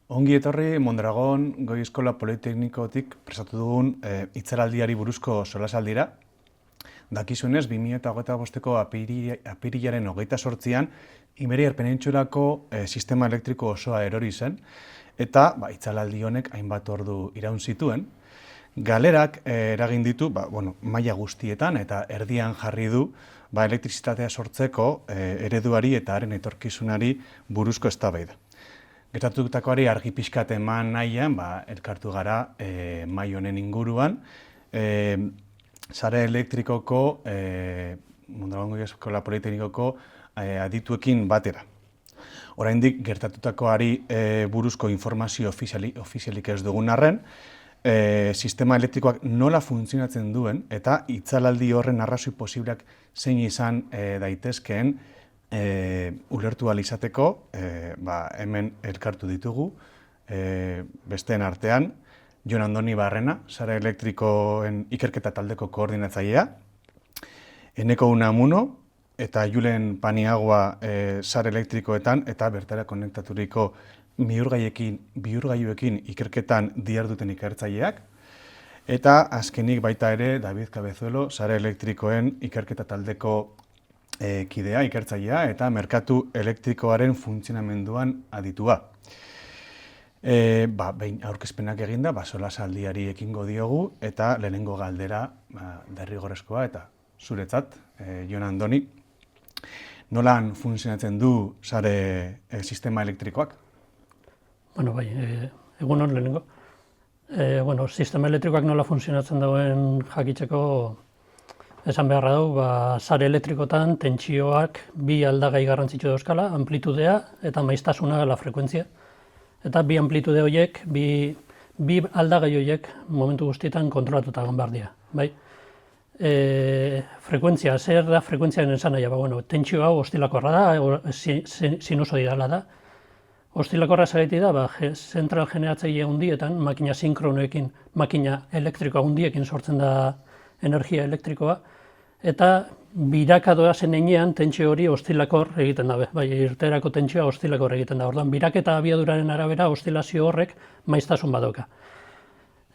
Ongi etorri Mondragon Goi Eskola Politeknikotik prestatu dugun hitzaraldiari buruzko solasaldira. Dakizunez, 2025ko apirilaren 28an Iberiar Penintsulako sistema elektriko osoa erori zen, eta hitzaraldi honek hainbat ordu iraun zituen. Galerak eragin ditu maila guztietan eta erdian jarri du elektrizitatea sortzeko ereduari eta haren etorkizunari buruzko eztabaida. Gertatutakoari argi pixkat eman nahian, elkartu gara mahai honen inguruan, sare elektrikoko, Mondragon Goi Eskola Politeknikoko adituekin batera. Oraindik gertatutakoari buruzko informazio ofizialik ez dugun arren, sistema elektrikoak nola funtzionatzen duen eta hitzaraldi horren arrazoi posibleak zein izan daitezkeen ulertu ahal izateko, hemen elkartu ditugu, besteen artean, Jon Andoni Barrena, sare elektrikoen ikerketa taldeko koordinatzailea, Eneko Unamuno eta Julen Paniagua sare elektrikoetan eta bertara konektaturiko bihurgailuekin ikerketan diharduten ikertzaileak, eta azkenik baita ere David Cabezuelo, sare elektrikoen ikerketa taldeko kidea, ikertzailea eta merkatu elektrikoaren funtzionamenduan aditua. Behin aurkezpenak eginda, solasaldiari ekingo diogu eta lehenengo galdera derrigorrezkoa eta zuretzat, Jon Andoni, nolan funtzionatzen du sare sistema elektrikoak? Egun hon lehenengo. Sistema elektrikoak nola funtzionatzen dauen jakitzeko esan beharra dugu, sare elektrikotan tentsioak bi aldagai garrantzitsu dauzkala, amplitudea eta maiztasuna la frekuentzia. Eta bi amplitude horiek, bi aldagai horiek momentu guztietan kontrolatuta egon behar dira. Frekuentzia, zer da frekuentziaren esan nahi? Tentsio hau ostilakorra da, sinusoidala da. Ostilakorra zagaiti da, zentral generatzaile handietan, makina sinkronoekin, makina elektrikoa handiekin sortzen da energia elektrikoa, eta birakadoa zen enean tentsio hori ostilakor egiten da, irteerako tentsioa ostilakor egiten da. Orduan, biraketa abiaduraren arabera ostilazio horrek maiztasun badoka.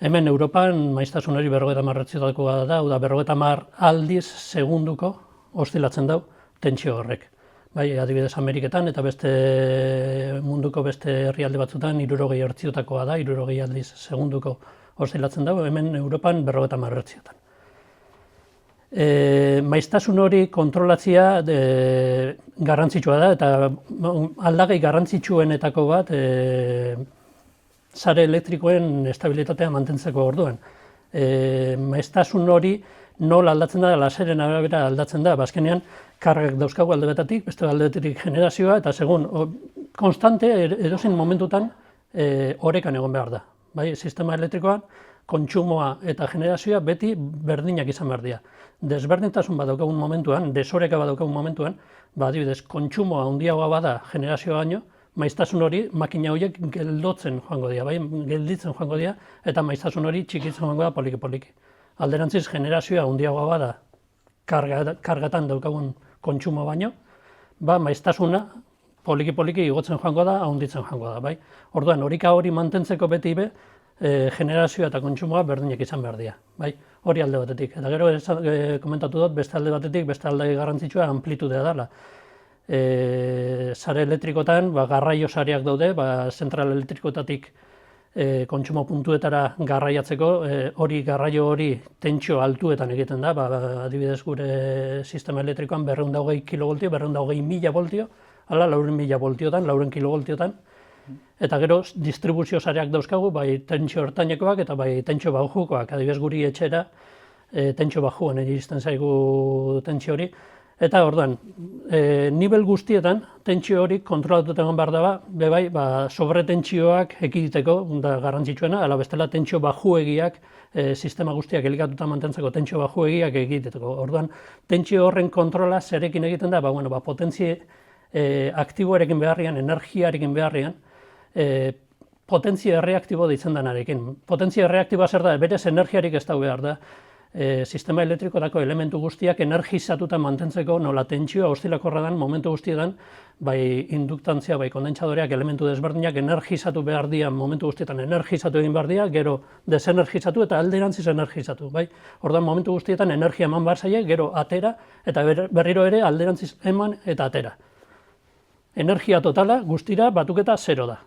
Hemen Europan maiztasun hori 50 hertziotakoa da, 50 aldiz segunduko ostilatzen dau tentsio horrek. Adibidez Ameriketan eta beste munduko beste herrialde batzutan 60 hertziotakoa da, 60 aldiz segunduko ostilatzen dau, hemen Europan 50 hertziotan. Maiztasun hori kontrolatzea garrantzitsua da, eta aldagai garrantzitsuenetako bat sare elektrikoen estabilitatea mantentzeko orduan. Maiztasun hori nola aldatzen da, laseren arabera aldatzen da, azkenean kargak dauzkagu alde betatik, beste alde betatik generazioa, eta segun konstante edozein momentutan orekan egon behar da. Sistema elektrikoan kontsumoa eta generazioa beti berdinak izan behar dira. Desberdintasun badaukagun momentuan, desoreka badaukagun momentuan, adibidez, kontsumoa handiagoa bada generazioa baino, maiztasun hori makina horiek gelditzen joango dira, eta maiztasun hori txikitzen joango da poliki-poliki. Alderantziz, generazioa handiagoa bada kargatan daukagun kontsumo baino, maiztasuna poliki-poliki igotzen joango da, handitzen joango da. Orduan, horika hori mantentzeko beti generazioa eta kontsumoa berdinak izan behar dira. Hori alde batetik. Eta gero komentatu dut, beste alde batetik, beste alde garrantzitsua amplitudea dela. Sare elektrikotan garraio sareak daude, zentral elektrikotatik kontsumo puntuetara garraiatzeko, garraio hori tentsio altuetan egiten da, adibidez gure sistema elektrikoan 220 kilovoltio, 220.000 voltio, 400.000 voltiotan, 400 kilovoltiotan, eta gero distribuzio sareak dauzkagu, tentsio ertainekoak eta tentsio bajukoak, adibidez guri etxera tentsio bajuan iristen zaigu tentsio hori. Eta orduan, nivel guztietan tentsio hori kontrolatuta egon behar da, sobretentsioak ekiditeko da garrantzitsuena, ala bestela tentsio bajuegiak, sistema guztiak elikatuta mantentzeko tentsio bajuegiak ekiditeko. Orduan, tentsio horren kontrola zerekin egiten da, potentzi aktiboarekin beharrian, energiarekin beharrian, potentzia erreaktibo deitzen denarekin. Potentzia erreaktiboa zer da, berez energiarik ez da behar da. sistema elektrikotako elementu guztiak energizatuta mantentzeko nola tentsioa ostilakorra den momentu guztietan, bai induktantzia, bai kondentsadoreak elementu desberdinak energizatu behar dira momentu guztietan, energizatu egin behar dira, gero desenergizatu eta alderantziz energizatu. Bai? Orduan momentu guztietan energia eman behar zaie, gero atera, eta berriro ere alderantziz eman eta atera. Energia totala guztira batuketa 0 da.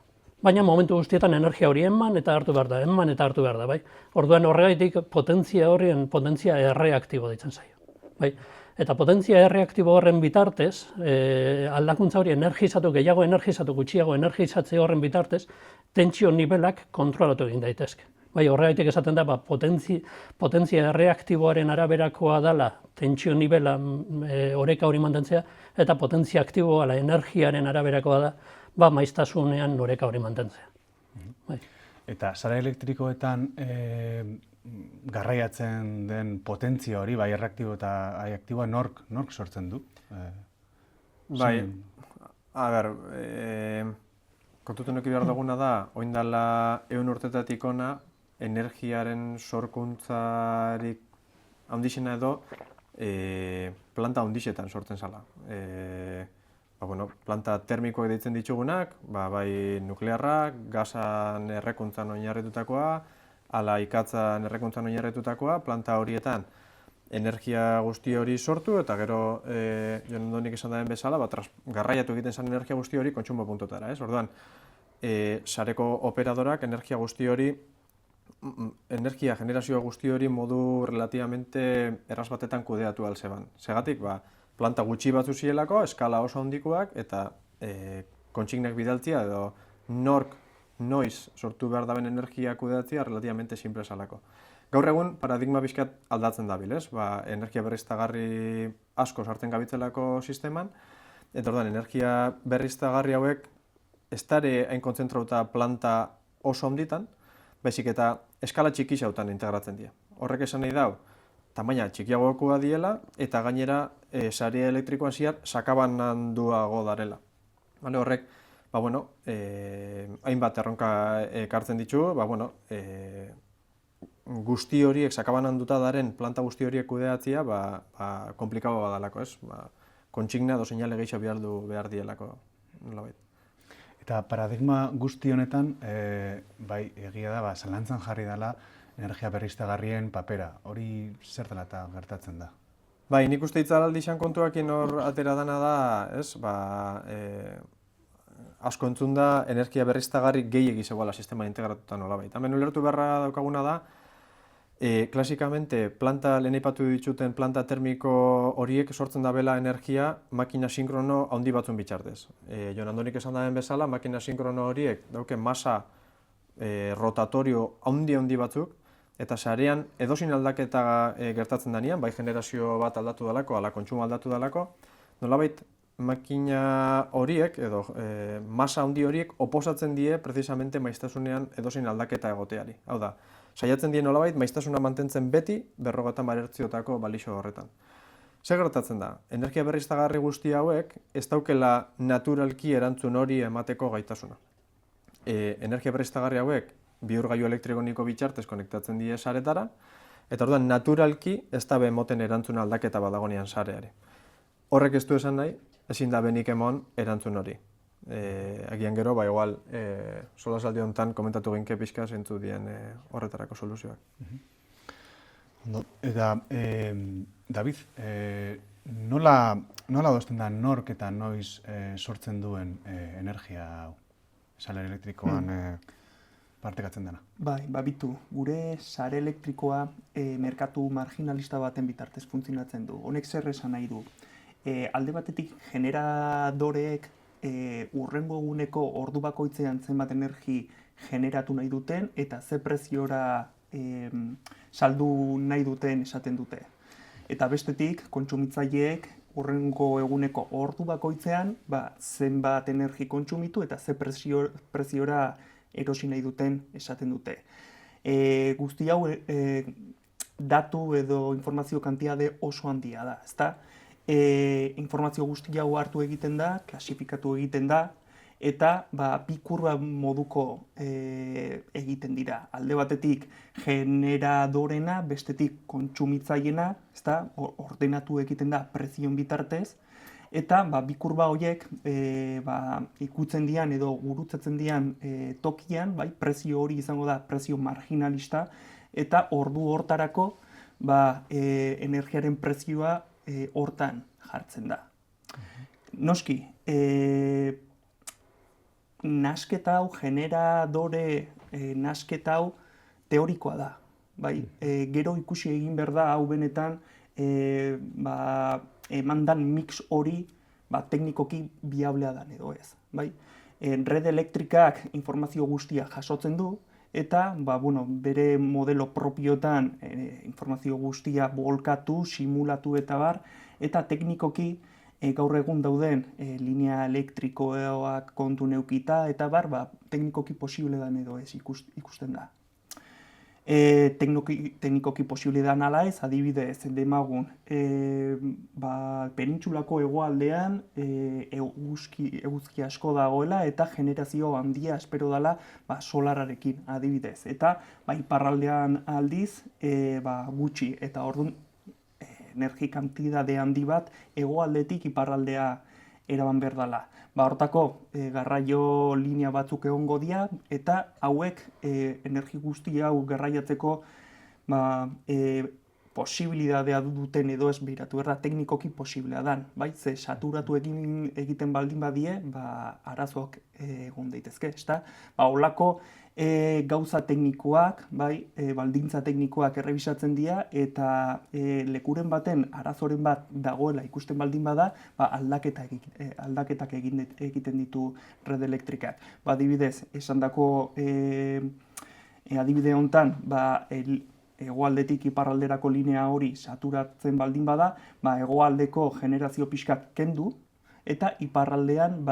Baina momentu guztietan energia hori eman eta hartu behar da, eman eta hartu behar da, bai? Orduan horregaitik potentzia horien potentzia erreaktibo ditzen zaio, bai? Eta potentzia erreaktibo horren bitartez, aldakuntza hori energizatu, gehiago energizatu, gutxiago energizatze horren bitartez, tentsio nivelak kontrolatu egin daitezke. Bai, horregaitik esaten da, potentzia erreaktiboaren araberakoa dela tentsio nivela oreka hori mantentzea, eta potentzia aktiboa energiaren araberakoa da, maiztasunean oreka hori mantentzea. Bai. Eta sare elektrikoetan garraiatzen den potentzia hori, bai erreaktibo eta aiaktiboa nork sortzen du? Bai, a ber, kontutu nuki behar duguna da, oindala 100 urtetatik ona, energiaren sorkuntzarik handixena edo planta handixetan sortzen zala. Planta termikoak deitzen ditugunak, bai nuklearrak, gasan errekuntzan oinarritutakoa, ala ikatzan errekuntzan oinarritutakoa, planta horietan energia guzti hori sortu, eta gero, Jon Andonik esan daren bezala, garraiatu egiten zen energia guzti hori kontsumo puntotara. Orduan, sareko operadorak energia guzti hori, energia generazioa guzti hori modu relativamente erraz batetan kudeatu alzeban. Segatik, planta gutxi batzu zielako, eskala oso handikoak, eta kontsignak bidaltzia edo noiz sortu behar daben energia kudeatzia relativamente simple salako. Gaur egun paradigma bizkat aldatzen dabil, ez? Energia berriztagarri asko sartzen gabitzelako sisteman, eta orduan energia berriztagarri hauek ez dare hain kontzentrauta planta oso handitan, baizik eta eskala txiki xautan integratzen dira. Horrek esan nahi dau, tamaina txikiagokoa diela, eta gainera sarea elektrikoan ziar sakabananduago darela. Horrek, hainbat erronka ekartzen ditu, guzti horiek sakabananduta daren planta guzti horiek kudeatzia, komplikago badalako, ez? Kontsigna edo seinale gehiago behar dielako, nolabait. Eta paradigma guzti honetan, bai, egia da, zalantzan jarri dela energia berriztagarrien papera. Hori zer dela eta gertatzen da? Bai, nik uste itzaraldi izan kontuakin hor atera dana da, ez? Asko entzun da, energia berriztagarri gehiegi zegoela sistema integratuta nolabait. Hemen ulertu beharra daukaguna da, klasikamente, lehen aipatu dituten planta termiko horiek sortzen dabela energia makina sinkrono handi batzun bitxartez. Jon Andonik esan daren bezala, makina sinkrono horiek dauke masa rotatorio handi batzuk, eta sarean edozein aldaketa gertatzen denean, bai generazio bat aldatu dalako, ala kontsumo aldatu dalako, nolabait makina horiek, edo masa handi horiek, oposatzen die precisamente maiztasunean edozein aldaketa egoteari. Hau da, saiatzen die nolabait maiztasuna mantentzen beti 50 hertziotako balixo horretan. Zer gertatzen da? Energia berriztagarri guzti hauek ez daukela naturalki erantzun hori emateko gaitasuna. Energia berriztagarri hauek bihurgailu elektroniko bitartez konektatzen die saretara, eta orduan naturalki ez da emoten erantzuna aldaketa badagonean sareari. Horrek ez du esan nahi, ezin da benik emon erantzun hori. Agian gero, igual, solasaldi honetan komentatu ginke pixka zeintzu dien horretarako soluzioak. Eta, David, nola dozten da nork eta noiz sortzen duen energia hau? Sare elektrikoan partekatzen dena? Bai, bitu, gure sare elektrikoa merkatu marginalista baten bitartez funtzionatzen du. Honek zer esan nahi du? Alde batetik generadoreek urrengo eguneko ordu bakoitzean zenbat energi generatu nahi duten eta ze preziora saldu nahi duten esaten dute. Eta bestetik, kontsumitzaileek urrengo eguneko ordu bakoitzean zenbat energi kontsumitu eta ze preziora erosi nahi duten esaten dute. Guzti hau datu edo informazio kantitate oso handia da, ezta? Informazio guzti hau hartu egiten da, klasifikatu egiten da, eta bi kurba moduko egiten dira. Alde batetik generadorena, bestetik kontsumitzaileena, ezta, ordenatu egiten da prezioen bitartez, eta bi kurba horiek ikutzen dian edo gurutzatzen dian tokian, prezio hori izango da prezio marginalista, eta ordu hortarako energiaren prezioa hortan jartzen da. Noski, nasketa hau, generadore nasketa hau teorikoa da. Gero ikusi egin behar da hau benetan emandan mix hori teknikoki biablea dan edo ez. Red elektrikak informazio guztia jasotzen du, eta bere modelo propiotan informazio guztia bolkatu, simulatu eta bar, eta teknikoki gaur egun dauden linea elektrikoak kontu neukita eta bar, teknikoki posible dan edo ez ikusten da. Teknikoki posible dan ala ez, adibidez, demagun, penintsulako hegoaldean eguzki asko dagoela eta generazio handia espero dela solararekin, adibidez. Eta iparraldean aldiz gutxi, eta orduan energi kantidade handi bat hegoaldetik iparraldea eraban behar dela. Hortako garraio linea batzuk egongo dira, eta hauek energi guzti hau garraiatzeko posibilitatea duten edo ez behiratu erda teknikoki posiblea dan. Ze saturatu egiten baldin badie, arazoak egon daitezke. Holako gauza teknikoak, baldintza teknikoak errebisatzen dira, eta lekuren baten arazoren bat dagoela ikusten baldin bada, aldaketak egiten ditu red elektrikak. Adibidez, esandako adibide honetan, hegoaldetik iparralderako linea hori saturatzen baldin bada, hegoaldeko generazio pixkat kendu, eta iparraldean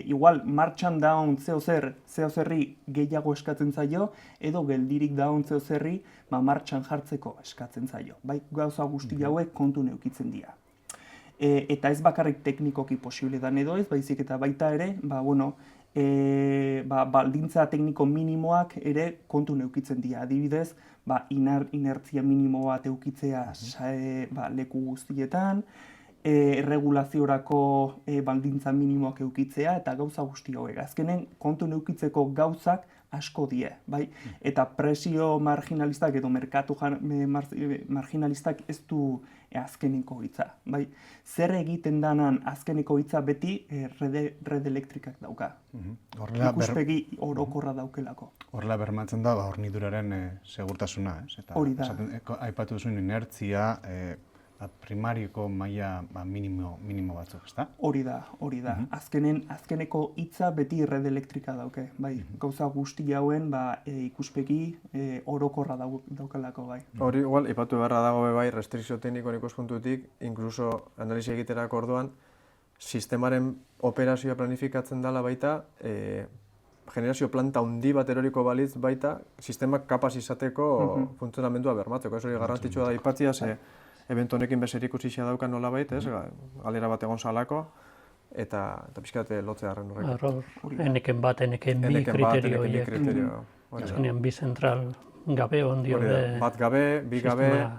igual martxan daun zeozerri gehiago eskatzen zaio, edo geldirik daun zeozerri martxan jartzeko eskatzen zaio. Gauza guzti hauek kontu neukitzen dira. Eta ez bakarrik teknikoki posible dan edo ez, baizik eta baita ere, baldintza tekniko minimoak ere kontu neukitzen dira. Adibidez, inertzia minimo bat eukitzea leku guztietan, erregulaziorako baldintza minimoak eukitzea eta gauza guzti hauek. Azkenen kontu neukitzeko gauzak asko die, eta presio marginalistak edo merkatu marginalistak ez du azkeneko hitza. Zer egiten danan azkeneko hitza beti red elektrikak dauka. Ikuspegi orokorra daukelako. Horrela bermatzen da horniduraren segurtasuna. Hori da. Aipatu duzuen inertzia, primarioko maila minimo batzuk, ezta? Hori da. Azkeneko hitza beti red elektrika dauke. Gauza guzti hauen ikuspegi orokorra daukelako. Hori, igual, ipatu beharra dago restrikzio teknikoen ikuspuntutik, inkluso analisi egiterako orduan, sistemaren operazioa planifikatzen dela baita, generazio planta handi bat eroriko balitz baita, sistemak kapaz izateko funtzionamendua bermatzeko. Ez hori garrantzitsua da ipatzia, ebentu honekin bezer ikusi daukan nola baita, galera bat egon salako, eta pixkate lotzea harren horrek. Eneken bat, eneken bi kriterio horiek. Azkenean bi zentral gabe ondio. Bat gabe, bi gabe,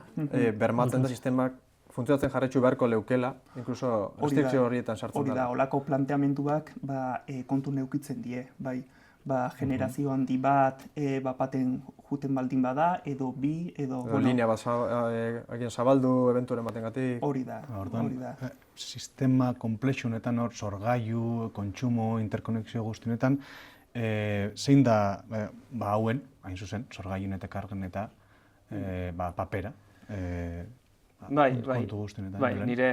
bermatzen da sistemak funtzionatzen jarretxu beharko leukela, inkluso restrikzio horietan sartzen da. Hori da, holako planteamenduak kontu neukitzen die, generazio handi bat baten juten baldin bada, edo bi, edo... Linea bat zabaldu ebentuaren batengatik. Hori da. Sistema komplexunetan hor, sorgailu, kontsumo, interkonexio guztienetan, zein da hauen, hain zuzen, sorgailun eta kargen eta papera, kontu guztienetan. Nire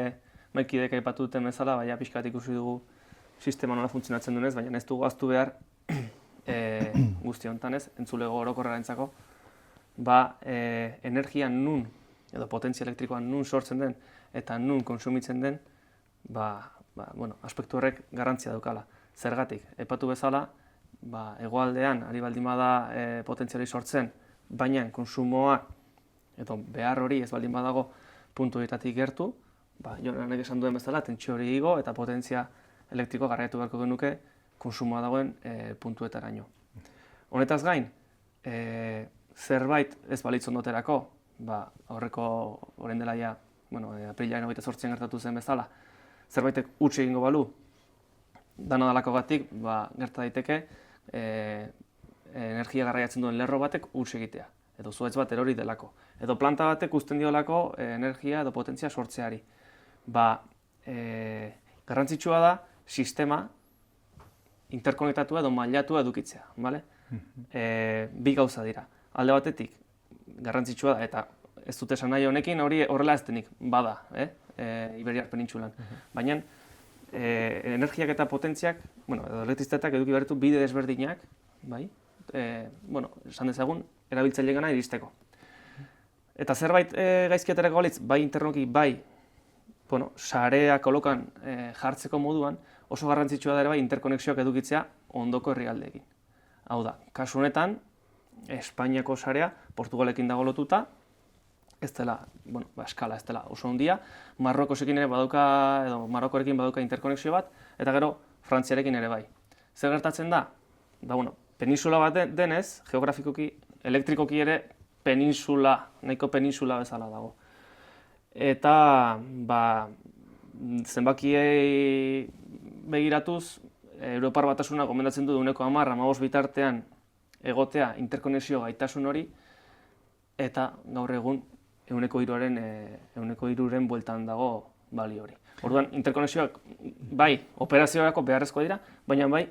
maikidek aipatu duten bezala, pixkat ikusi dugu sistema nola funtzionatzen dunez, baina ez dugu aztu behar guzti honetan ez, entzulego orokorrarentzako, energia nun, edo potentzia elektrikoa nun sortzen den, eta nun konsumitzen den, aspektu horrek garrantzia daukala. Zergatik, aipatu bezala, hegoaldean ari baldin bada potentziari sortzen, baina konsumoa, edo behar hori ez baldin badago puntu horietatik gertu, Jonanek esan duen bezala, tentsio hori igo eta potentzia elektriko garraiatu beharko genuke konsumoa dagoen puntuetaraino. Honetaz gain, zerbait ez balitz ondoterako, orain dela ja, aprilaren 28 gertatu zen bezala, zerbaitek huts egingo balu, dana dalakogatik, gerta daiteke energia garraiatzen duen lerro batek huts egitea, edo zuhaitz bat erori delako, edo planta batek uzten diolako energia edo potentzia sortzeari. Garrantzitsua da sistema interkonektatua edo mailatua edukitzea, bale? Bi gauza dira. Alde batetik, garrantzitsua da, eta ez dut esan nahi honekin, hori horrela ez denik bada, Iberiar penintsulan. Baina, energiak eta potentziak, edo elektrizitateak eduki behar ditu bide desberdinak, bai? Esan dezagun, erabiltzaileengana iristeko. Eta zerbait gaizki aterako balitz, bai internoki, bai sarea kolokan jartzeko moduan, oso garrantzitsua da ere bai interkonexioak edukitzea ondoko herrialdeekin. Hau da, kasu honetan, Espainiako sarea Portugalekin dago lotuta, ez dela, eskala ez dela oso handia, Marrokosekin ere badauka, edo Marrokorekin badauka interkonexio bat, eta gero Frantziarekin ere bai. Zer gertatzen da? Peninsula bat denez, geografikoki, elektrikoki ere nahiko peninsula bezala dago. Eta, zenbakiei begiratuz, Europar Batasuna gomendatzen du 10-15 bitartean egotea interkonexio gaitasun hori, eta gaur egun 3%-ren bueltan dago bali hori. Orduan, interkonexioak bai, operaziorako beharrezkoa dira, baina bai,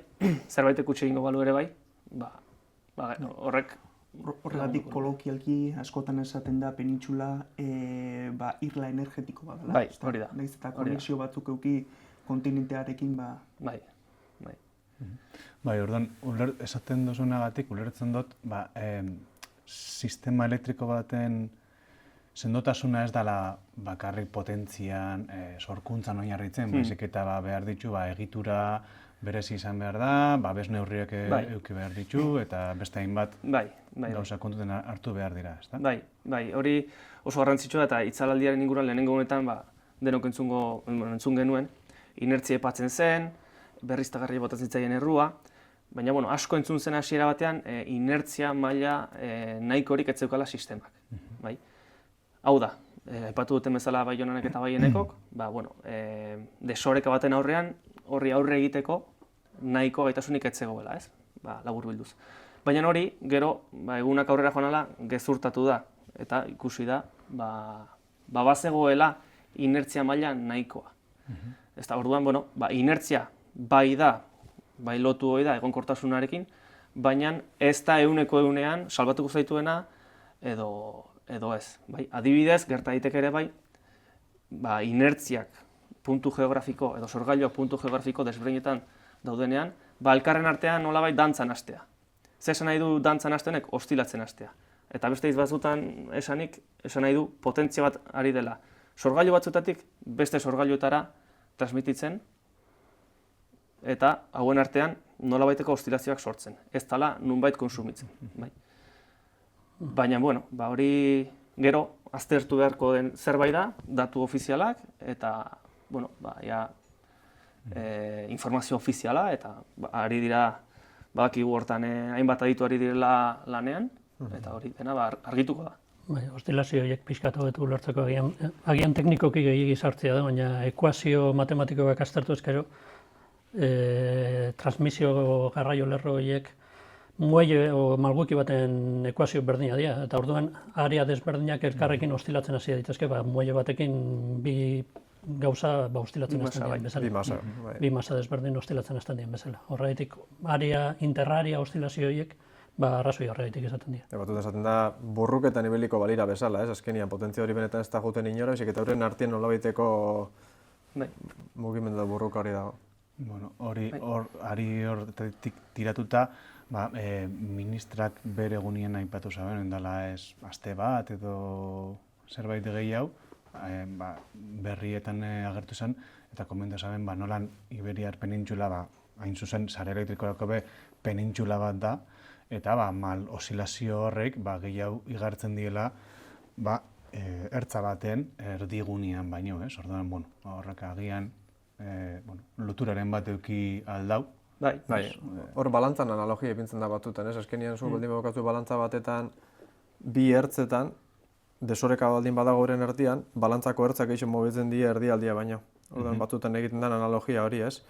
zerbaitek huts egingo balu ere bai, horrek... Horregatik kolokialki askotan esaten da penintxula irla energetiko bat dela. Bai, hori da. Nahiz eta konexio batzuk euki kontinentearekin Bai. Orduan, esaten duzunagatik, ulertzen dut, sistema elektriko baten sendotasuna ez dela bakarrik potentzian, sorkuntzan oinarritzen, baizik eta behar ditu egitura berezi izan behar da, babes neurriak eduki behar ditu, eta beste hainbat gauza kontuten hartu behar dira, ezta? Bai, hori oso garrantzitsua da, eta itzalaldiaren inguruan lehenengo honetan denok entzun genuen, inertzia epatzen zen, berriztagarri botatzen zitzaien errua, baina asko entzun zen hasiera batean inertzia maila nahikorik ez zeukala sistemak. Hau da, aipatu duten bezala Baionanek eta Baienekok, desoreka baten aurrean, horri aurre egiteko nahiko gaitasunik ez zegoela, ez? Laburbilduz. Baina hori, gero, egunak aurrera joan ala, gezurtatu da, eta ikusi da, bazegoela inertzia maila nahikoa. Orduan, inertzia bai da, bai lotu hori da egonkortasunarekin, baina ez da 100%ean salbatuko zaituena edo ez. Adibidez, gerta daiteke ere bai, inertziak puntu geografiko edo sorgailuak puntu geografiko desberdinetan daudenean, elkarren artean nolabait dantzan hastea. Zer esan nahi du dantzan hastenek? Ostilatzen hastea. Eta beste hitz batzuetan esan nahi du potentzia bat ari dela. Sorgailu batzuetatik beste sorgailuetara transmititzen, eta hauen artean nolabaiteko ostilazioak sortzen. Ez dela nunbait konsumitzen. Baina, hori gero aztertu beharko den zerbait da, datu ofizialak, eta informazio ofiziala, eta ari dira, badakigu hortan hainbat aditu ari direla lanean, eta hori dena argituko da. Ostilazio horiek pixkatu betu ulertzeko agian teknikoki gehiagi sartzea da, baina ekuazio matematikoak aztertu ezkero, transmisio garraio lerro horiek muelle o malguki baten ekuazio berdina dira, eta orduan area desberdinak elkarrekin ostilatzen hasi daitezke, muelle batekin bi gauza ostilatzen hasten diren bezala. Bi masa desberdin ostilatzen hasten diren bezala. Horregatik, interarea ostilazio horiek, arrazoi horregatik izaten dira. Batut esaten da, burruketan ibeliko balira bezala, ez? Azkenian, potentzia hori benetan ez da juten inora, baizik eta horren artien nolabaiteko mugimendu burruka hori dago. Horretik tiratuta, ministrak bere egunien aipatu zaben, dela ez aste bat edo zerbait gehi hau, berrietan agertu zen, eta komentu zaben, nolan Iberiar penintxula, hain zuzen, sare elektrikorako penintxula bat da, eta mal osilazio horrek gehiago igartzen diela ertza baten erdigunean baino, ez? Orduan, horrek agian loturaren bat eduki aldau, Bai, hor balantzan analogia ipintzen da batzutan, ez? Azkenean zu baldin badaukazu balantza batetan, bi ertzetan, desoreka baldin badago horren erdian, balantzako ertzak eixo mobitzen dira erdialdia baino. Orduan batzutan egiten den analogia hori, ez?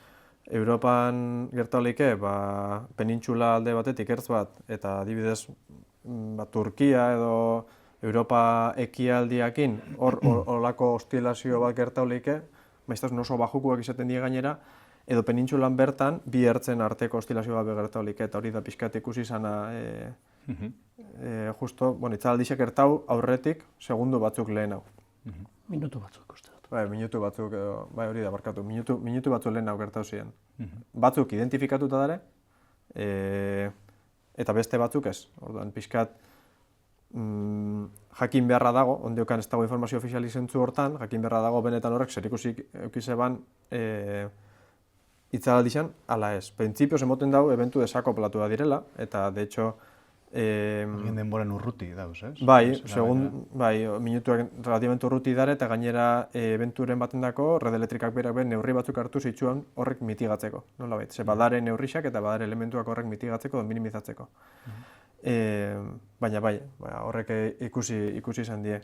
Europan gertaulike, penintxula alde batetik ertz bat, eta adibidez Turkia edo Europa ekialdiakin horlako ostilazio bat gertaulike, maiztasun oso bajukuak izaten dira gainera, edo penintxulan bertan bi ertzen arteko ostilazio bat gertaulike, eta hori da pixkat ikusi izana justo, itzaldiak gertau aurretik segundu batzuk lehenago. Minutu batzuk uste dut. Minutu batzuk, hori da, barkatu, minutu batzuk lehenago gertau ziren. Batzuk identifikatuta dare, eta beste batzuk ez. Orduan, pixkat jakin beharra dago, ondiokan ez dago informazio ofizialik zentzu hortan, jakin beharra dago benetan horrek zerikusik eukizeban itzaldian, ala ez. Printzipioz emoten dago, eventu desakoplatua direla, eta de hecho Egin denboran urruti dauz, ez? Minutuak relativamente urruti dara eta gainera eventuren batendako red elektrikak berak neurri batzuk hartu zituen horrek mitigatzeko, nolabait. Ze badare neurrixak eta badare elementuak horrek mitigatzeko edo minimizatzeko. Baina horrek ikusi izan die.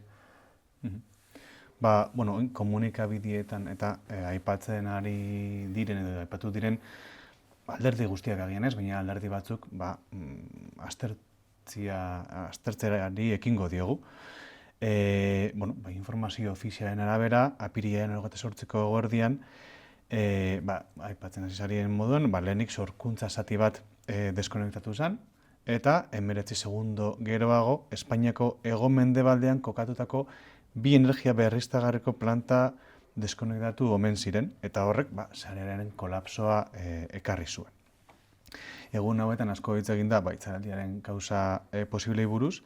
Komunikabidietan eta aipatzen ari diren edo aipatu diren alderdi guztiak agian ez, baina alderdi batzuk aztertzeari ekingo diogu. Informazio ofizialen arabera, apirilaren 28ko eguerdian, aipatzen hasi zarien moduan, lehenik sorkuntza zati bat deskonektatu zen, eta 19 segundo geroago, Espainiako hego-mendebaldean kokatutako bi energia berriztagarriko planta deskonektatu omen ziren, eta horrek sarearen kolapsoa ekarri zuen. Egun hauetan asko hitz egin da itzaldiaren kausa posiblei buruz,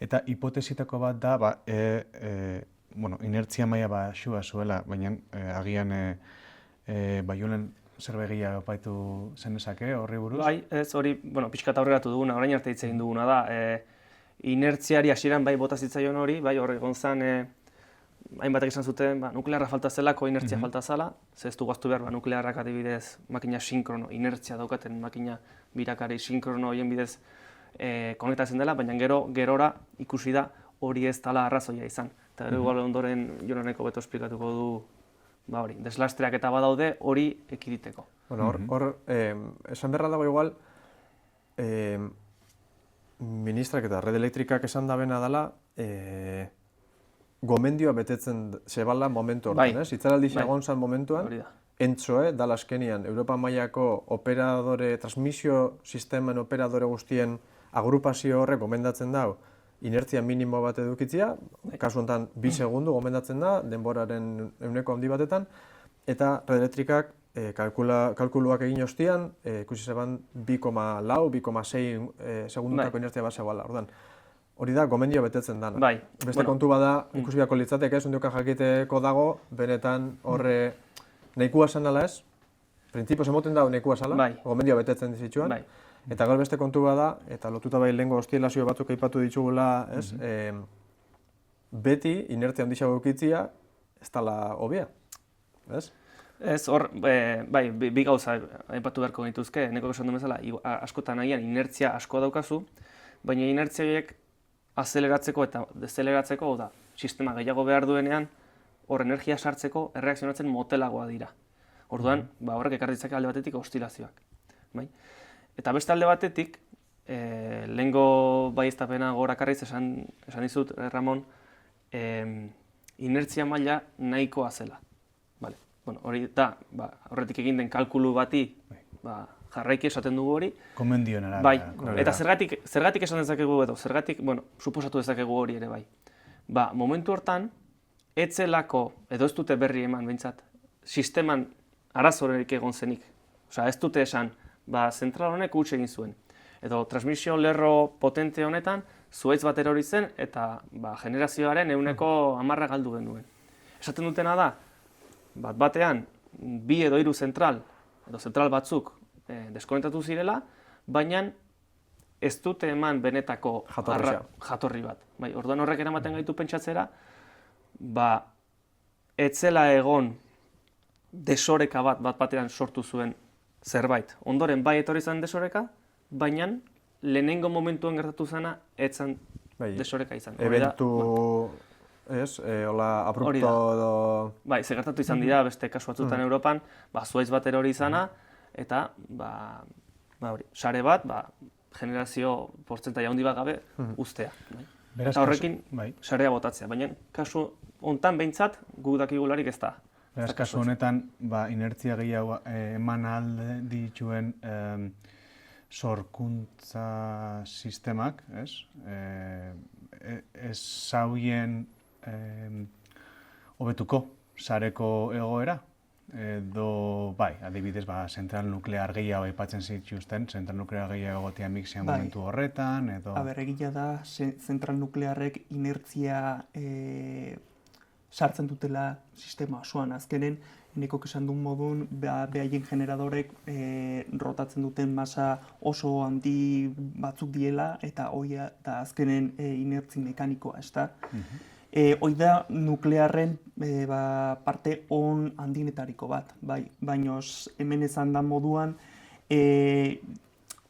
eta hipotesitako bat da inertzia maila baxua zuela, baina agian Baionan zerbait gehiago opaitu zenezake horri buruz? Bai, ez hori, pixkat aurreratu duguna, orain arte hitz egin duguna da. Inertziari hasieran bota zitzaion hori, hor egon zen, hainbatek esan zuten, nuklearra falta zelako, inertzia falta zela, ze ez du gaztu behar, nuklearrak adibidez makina sinkrono, inertzia daukaten makina birakari sinkrono horien bidez konektatzen dela, baina gerora ikusi da hori ez dela arrazoia izan. Eta igual ondoren Jonaneko beto esplikatuko du deslastreak eta badaude hori ekiditeko. Hor, esan beharra dago igual, ministrak eta red elektrikak esan dabena dela, gomendioa betetzen zebala momentu horretan, ez? Itzaraldi egon zen momentuan, Entsoe, dala azkenian, Europa mailako transmisio sisteman operadore guztien agrupazio horrek gomendatzen dago inertzia minimo bat edukitzia, kasu honetan 2 segundu gomendatzen da, denboraren 100 handi batetan, eta red elektrikak kalkuluak egin ostian, ikusi zeban 2,4, 2,6 segundutako inertzia bat zegoela. Orduan, hori da, gomendioa betetzen dana. Beste kontu bada, ikusi beharko litzateke, ondioka jakiteko dago, benetan horre nahikoa zen dela ez, printzipioz emoten dago nahikoa zela, gomendioa betetzen dizitxuan, eta gaur beste kontu bada, eta lotuta lehengo ostilazio batzuk aipatu ditugula, ez, beti inertzia handiago edukitzia ez dela hobea, ez? Ez, hor, bi gauza aipatu beharko dituzke, neko esan duen bezala, askotan nahian inertzia asko daukazu, baina inertzia horiek azeleratzeko eta dezeleratzeko, da, sistema gehiago behar duenean, hor energia sartzeko erreakzionatzen motelagoa dira. Orduan, horrek ekar ditzake alde batetik ostilazioak. Eta beste alde batetik, lehengo baieztapena gorakarriz esan dizut, Ramon, inertzia maila nahikoa zela. Hori da, horretik egin den kalkulu bati jarraiki esaten dugu hori. Gomendioen arabera. Eta zergatik esan dezakegu edo, zergatik, suposatu dezakegu hori ere bai. Momentu hortan, etzelako, edo ez dute berri eman behintzat, sisteman arazorerik egon zenik. Ez dute esan, zentral honek huts egin zuen. Edo transmisio lerro potente honetan, zuhaitz bat erori zen, eta generazioaren 10% galdu genuen. Esaten dutena da, batean, 2 edo 3 zentral, edo zentral batzuk deskonektatu zirela, baina ez dute eman benetako jatorri bat. Orduan horrek eramaten gaitu pentsatzera, etzela egon desoreka bat batean sortu zuen zerbait. Ondoren bai etorri zen desoreka, baina lehenengo momentuan gertatu zena ez zen desoreka izan. Eventu, ez, hola, abrupto edo... Bai, ze gertatu izan dira beste kasu batzutan Europan, zuhaitz bat erori izana, eta sare bat, generazio portzentaia handi bat gabe uztea. Eta horrekin sarea botatzea, baina kasu hontan behintzat guk dakigularik ez da. Beraz, kasu honetan, inertzia gehiago eman alde dituen sorkuntza sistemak, ez? Ez zauien hobetuko sareko egoera? Edo, adibidez, zentral nuklear gehiago aipatzen zituzten, zentral nuklear gehiago egotea mixean momentu horretan, edo... Egia da, zentral nuklearrek inertzia sartzen dutela sistema osoan. Azkenen, nekok esan duen modun, behaien generadorek rotatzen duten masa oso handi batzuk diela, eta hori da azkenen inertzi mekanikoa, ez da? Hoi da nuklearren parte on handinetariko bat, baina hemen esan da moduan,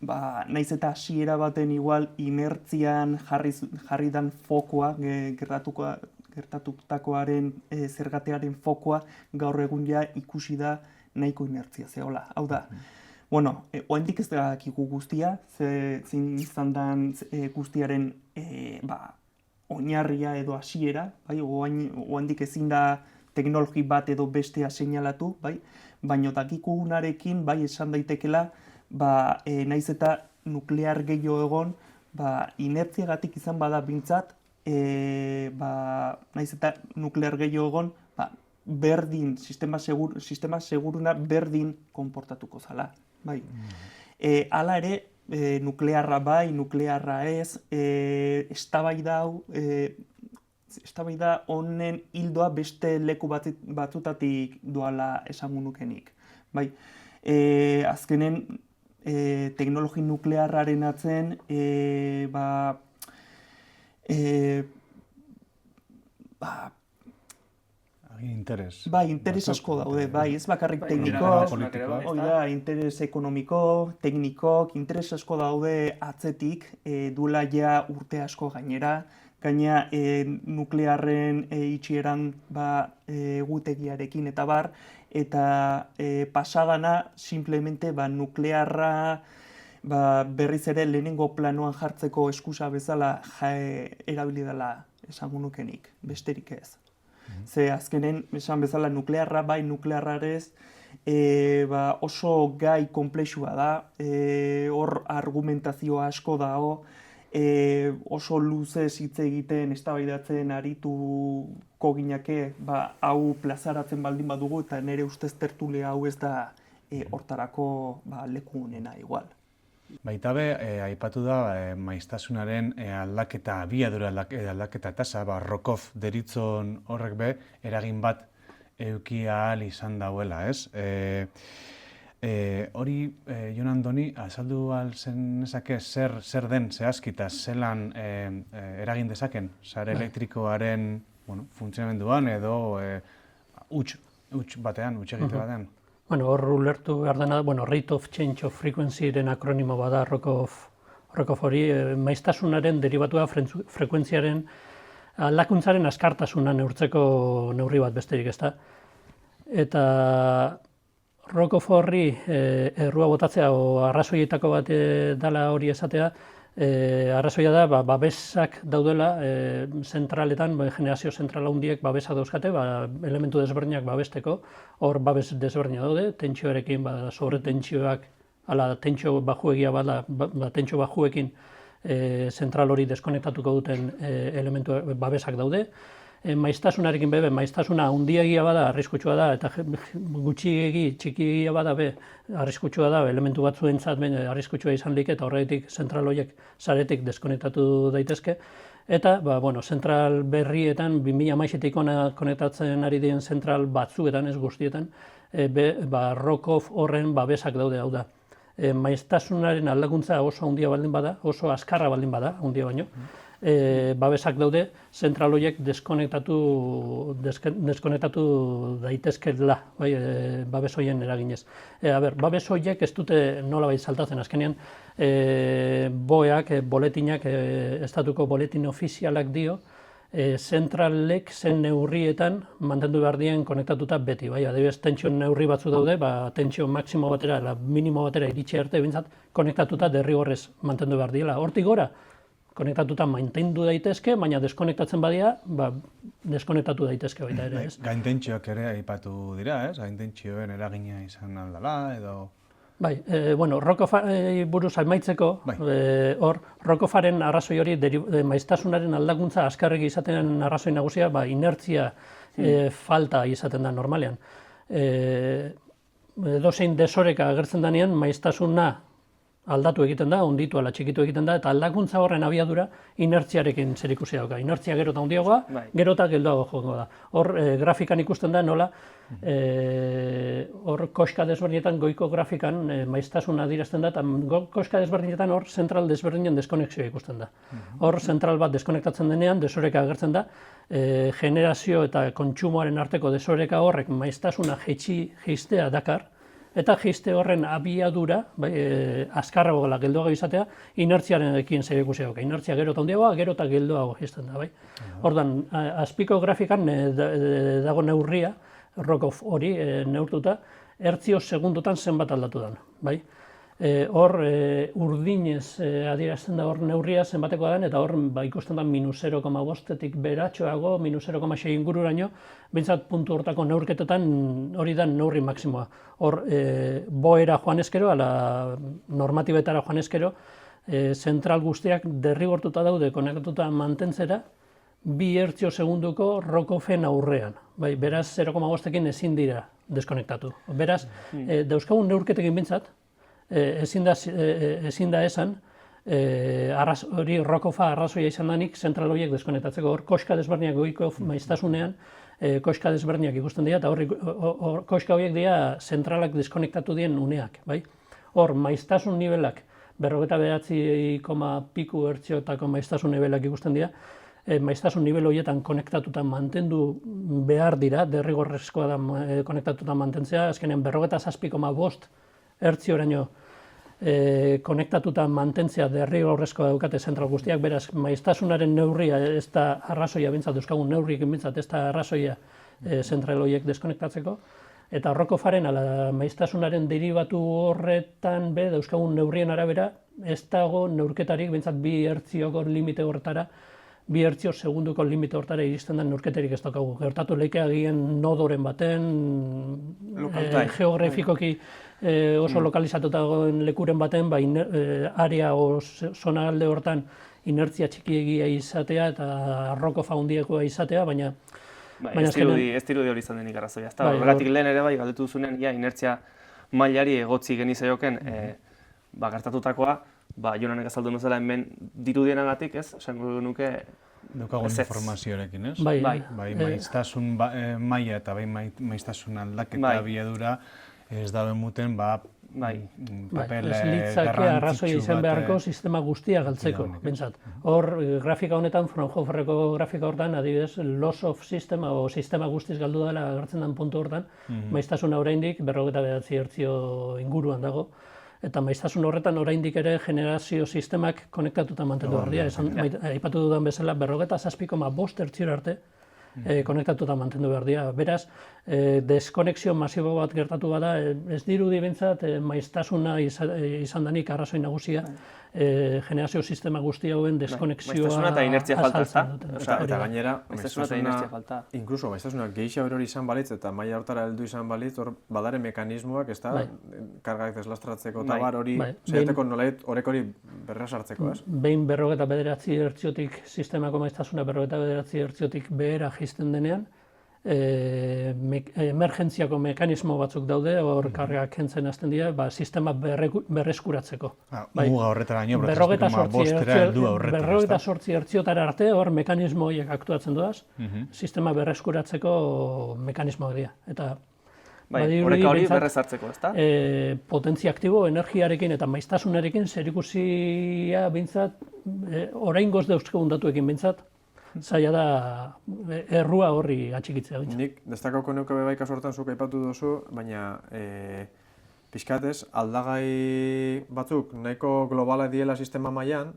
naiz eta hasiera baten igual inertzian jarri dan fokoa, gertatutakoaren zergatearen fokoa gaur egun ja ikusi da nahiko inertzia zehola. Hau da, oraindik ez dakigu guztia, zein izan den guztiaren oinarria edo hasiera, oraindik ezin da teknologi bat edo bestea seinalatu, baina dakikunarekin esan daitekela, naiz eta nuklear gehiago egon, inertziagatik izan bada bintzat, naiz eta nuklear gehiago egon, berdin, sistema seguruna berdin konportatuko zala. Hala ere, nuklearra nuklearra ez, eztabaida honen hildoa beste leku batzutatik doala esango nukenik. Azkenen, teknologi nuklearraren atzen, interes. Interes asko daude, ez bakarrik tekniko, interes ekonomiko, teknikok, interes asko daude atzetik, duela ja urte asko gainera, gaina nuklearren itxieran egutegiarekin eta bar, eta pasadana simplemente nuklearra berriz ere lehenengo planoan jartzeko eskusa bezala erabili dela esango nukenik, besterik ez. Ze azkenen, esan bezala, nuklearra nuklearrarez oso gai konplexua da, hor argumentazio asko dago, oso luzez hitz egiten, eztabaidatzen arituko ginake, hau plazaratzen baldin badugu, eta nire ustez tertule hau ez da hortarako leku honena igual. Baita be, aipatu da maiztasunaren aldaketa, abiadura aldaketa tasa, Rokov deritzon horrek be, eragin bat eduki ahal izan dauela, ez? Hori, Jon Andoni, azaldu ahal zenezake zer den zehazki eta zelan eragin dezaken sare elektrikoaren funtzionamenduan edo huts batean, huts egite batean? Hor ulertu behar dena, Rate of Change of Frequency-ren akronimo bada Rokov hori, maiztasunaren deribatua frekuentziaren aldakuntzaren askartasuna neurtzeko neurri bat besterik ez da. Eta Rokov horri errua botatzea o arrazoietako bat dela hori esatea, arrazoia da, babesak daudela zentraletan, generazio zentral handiek babesak dauzkate, elementu desberdinak babesteko, hor babes desberdinak daude, tentsioarekin, sobre tentsioak, ala tentsio bajuegia bada, tentsio bajuekin zentral hori deskonektatuko duten elementu babesak daude. Maiztasunarekin bebe, maiztasuna handiegia bada, arriskutsua da, eta gutxiegi, txikiegia bada be, arriskutsua da, elementu batzuentzat arriskutsua izan lik, eta horretik zentral horiek saretik deskonektatu daitezke. Eta, zentral berrietan, 2011-tik konektatzen ari diren zentral batzuetan, ez guztietan, Rokov horren babesak daude, hau da. Maiztasunaren aldakuntza oso handia baldin bada, oso azkarra baldin bada, handia baino, babesak daude, zentral horiek deskonektatu daitezkela, bai, babes horien eraginez. Babes horiek ez dute nolabait saltatzen, azkenean BOEak, boletinak, estatuko boletin ofizialak dio, zentralek zen neurrietan mantendu behar dien konektatuta beti. Bai, adibidez, tentsio neurri batzu daude, tentsio maksimo batera, minimo batera iritsi arte, bintzat, konektatuta derrigorrez mantendu behar diela. Hortik gora, konektatuta mantendu daitezke, baina deskonektatzen badia, deskonektatu daitezke baita ere, ez? Gaintentsioak ere aipatu dira, ez? Gaintentsioen eragina izan aldala, edo... Bai, Rokofari buruz amaitzeko, hor, Rokofaren arrazoi hori, maiztasunaren aldakuntza azkarregi izaten arrazoi nagusia, inertzia falta izaten da normalean. Edozein desoreka agertzen denean, maiztasuna aldatu egiten da, onditu ala txikitu egiten da, eta aldakuntza horren abiadura inertziarekin zerikusia dauka. Inertzia gero eta handiagoa, gero eta geldoago joango da. Hor, grafikan ikusten da nola, hor koska desberdinetan, goiko grafikan maiztasuna adierazten da, eta koska desberdinetan hor zentral desberdinen deskonexioa ikusten da. Hor, zentral bat deskonektatzen denean, desoreka agertzen da, generazio eta kontsumoaren arteko desoreka horrek maiztasuna jeistea dakar, eta jeiste horren abiadura, azkarrago geldoago izatea, inertziarekin zerikusia dauka. Inertzia gero eta handiagoa, gero eta geldoago jeisten da. Ordan, azpiko grafikan dago neurria, Rokoff hori neurtuta, hertzio segundotan zenbat aldatu den. Hor, urdinez adierazten da hor neurria zenbatekoa den, eta hor ikusten da -0,5-etik beratxoago, -0,6 ingururaino, behintzat puntu hortako neurketetan hori da neurri maksimoa. Hor, boera joan ezkero, ala normatibetara joan ezkero, zentral guztiak derrigortuta daude konektatuta mantentzera, 2 hertzio segunduko Rokoffen aurrean. Beraz, 0,5-ekin ezin dira deskonektatu. Beraz, dauzkagun neurketekin bintzat, ezin da esan, hori Rokoffa arrazoia izan danik zentral horiek deskonektatzeko. Hor, koska desberdinak goiko maiztasunean, koska desberdinak ikusten dira, eta hor koska horiek dira zentralak deskonektatu dien uneak. Hor, maiztasun nivelak, 49,5 hertziotako maiztasun nivelak ikusten dira, maiztasun nivel horietan konektatuta mantendu behar dira, derrigorrezkoa da konektatuta mantentzea, azkenean 47,5 hertzioraino konektatuta mantentzea derrigorrezkoa daukate zentral guztiak, beraz, maiztasunaren neurria ez da arrazoia bintzat, euskagun neurriekin bintzat ez da arrazoia zentral horiek deskonektatzeko, eta Rokoffaren ala maiztasunaren deribatu horretan be, euskagun neurrien arabera, ez dago neurketarik bintzat 2 hertzioko limite horretara, 2 hertzio segunduko limite hortara iristen den neurketerik ez daukagu. Gertatu leike agien nodoren baten, geografikoki oso lokalizatuta dagoen lekuren baten, area o zona alde hortan inertzia txikiegia izatea eta Rokoffa handiekoa izatea, baina ez dirudi hori izan denik arrazoia. Horregatik lehen ere galdetu duzunean, inertzia mailari egotzi genizaioken gertatutakoa, Jonanek azaldu bezala hemen dirudienagatik, ez? Esango nuke daukagun informazioarekin, ez? Bai, maiztasun maila eta bai maiztasun aldaketa abiadura ez da bemuten, papel litzake arrazoia izan beharko sistema guztia galtzeko, bentsat. Hor, grafika honetan, Fraunhoferreko grafika hortan, adibidez, loss of system, o sistema guztiz galdu dela agertzen den puntu hortan, maiztasuna oraindik 49 hertzio inguruan dago, eta maiztasun horretan oraindik ere generazio sistemak konektatuta mantendu behar dira. Aipatu dudan bezala, 47,5 hertziora arte konektatuta mantendu behar dira. Beraz, deskonexio masibo bat gertatu bada, ez dirudi bintzat maiztasuna izan danik arrazoi nagusia, generazio sistema guzti hauen deskonexioa maiztasuna eta inertzia falta, eta gainera, maiztasuna eta inertzia falta. Inkluso maiztasuna gehiago hori izan balitz eta maila hortara heldu izan balitz, hor badare mekanismoak, ez da, kargak deslastratzeko eta bar hori, zeiateko nolait horrek hori berra sartzeko, ez? Behin 49 hertziotik sistemako maiztasuna 49 hertziotik behera jaisten denean, emergentziako mekanismo batzuk daude, hor kargak kentzen hasten dira, sistema berreskuratzeko. Muga horretaraino, 48 hertziotara arte, hor mekanismo horiek aktuatzen doaz, sistema berreskuratzeko mekanismoak dira. Eta horreka hori berrezartzeko, ezta? Potentzia aktibo, energiarekin eta maiztasunarekin zerikusia bintzat oraingoz dauzkagun datuekin behintzat, zaila da errua horri atxikitzea. Nik destakauko neuke bai kasu hortan zuk aipatu duzu, baina pixkatez, aldagai batzuk nahiko globala diela sistema mailan,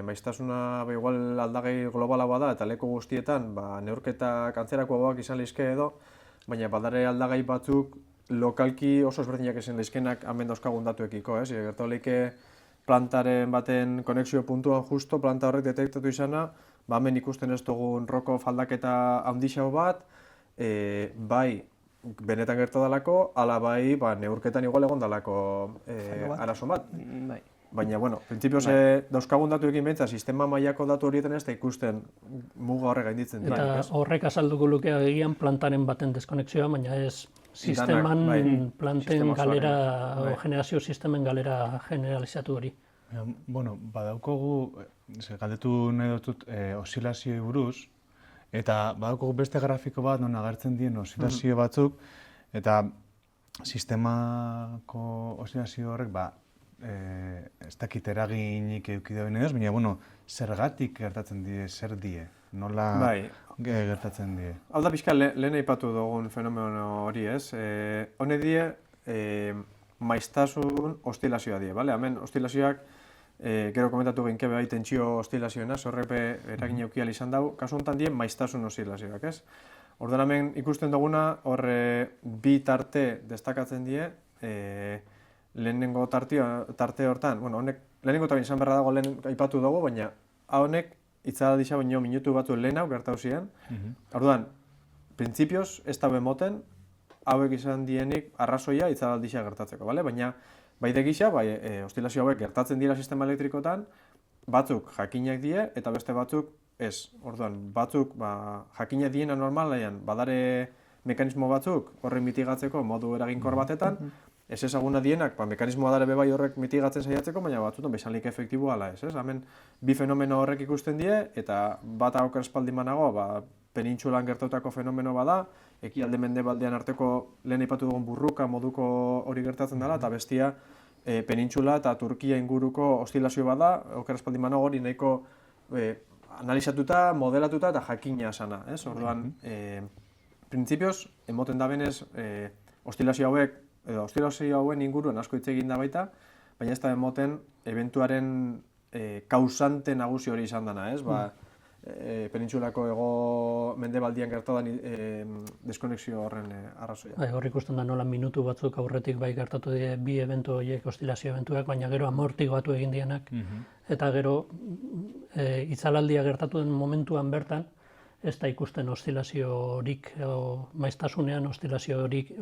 maiztasuna igual aldagai globala bada eta leku guztietan neurketak antzerakoagoak izan lehizke edo, baina badare aldagai batzuk lokalki oso ezberdinak izan lehizkenak hemen dauzkagun datuekiko, ez? Gertatu leike plantaren baten konexio puntuan justo planta horrek detektatu izana, hemen ikusten ez dugun roko faldaketa handixau bat, bai benetan gertu dalako, ala bai neurketan igual egon dalako arazo bat. Baina, bueno, printzipioz dauzkagun datuekin behintzat, sistema mailako datu horietan ez da ikusten muga horrek gainditzen dira. Eta horrek azalduko lukea egian plantaren baten deskonexioa, baina ez sisteman planten galera, generazio sistemen galera generalizatu hori. Bueno, badaukogu, galdetu nahi dutut, osilazioei buruz, eta badaukogu beste grafiko bat non agertzen dien osilazio batzuk, eta sistemako osilazio horrek, ez dakit eraginik eduki dauen edo, baina, bueno, zergatik gertatzen die, zer die, nola gertatzen die. Hau da pixka lehen aipatu dugun fenomeno hori ez, hone die maiztasun ostilazioa die, bale? Hemen ostilazioak, gero komentatu genke bai tentsio ostilazioena, horrepe eragin eukial izan dago, kasu honetan die maiztasun ostilazioak, ez? Orduan hemen ikusten duguna, horre bi tarte destakatzen die, lehenengo tarte hortan, bueno, honek, lehenengo eta izan berra dago lehen aipatu dugu, baina honek itzadisa baino minutu batzu lehen hau gertau ziren. Orduan, printzipioz ez da bemoten, hauek izan dienik arrazoia itzadisa gertatzeko, bale? Baina, bai degisa, ostilazio hauek gertatzen dira sistema elektrikotan, batzuk jakinak die eta beste batzuk ez. Orduan, batzuk jakinak diena normalean, badare mekanismo batzuk horren mitigatzeko modu eraginkor batetan, ez ezaguna dienak, mekanismoa dare bebai horrek mitigatzen saiatzeko, baina batzutan bezanlik efektibo ala ez. Hemen bi fenomeno horrek ikusten die, eta bat aukera espaldimanago, penintsulan gertatutako fenomeno bada, ekialde mendebaldean arteko lehen aipatu dugun burruka moduko hori gertatzen dela, eta bestia penintxula eta Turkia inguruko ostilazio bada, aukera espaldimanago hori nahiko analizatuta, modelatuta eta jakina sana. Orduan, printzipioz, emoten da benez, ostilazio hauek, edo ostilazio hauen inguruen asko hitz egin da baita, baina ez da emoten ebentuaren kausante nagusi hori izan dana, ez? Penintxulako ego mendebaldian gertadan deskonexio horren arrazoia. Hor ikusten da nola minutu batzuk aurretik bai gertatu die bi eventu horiek ostilazio eventuak, baina gero amortigatu egin dienak, eta gero itzalaldia gertatu den momentuan bertan, ez da ikusten ostilaziorik, maiztasunean ostilaziorik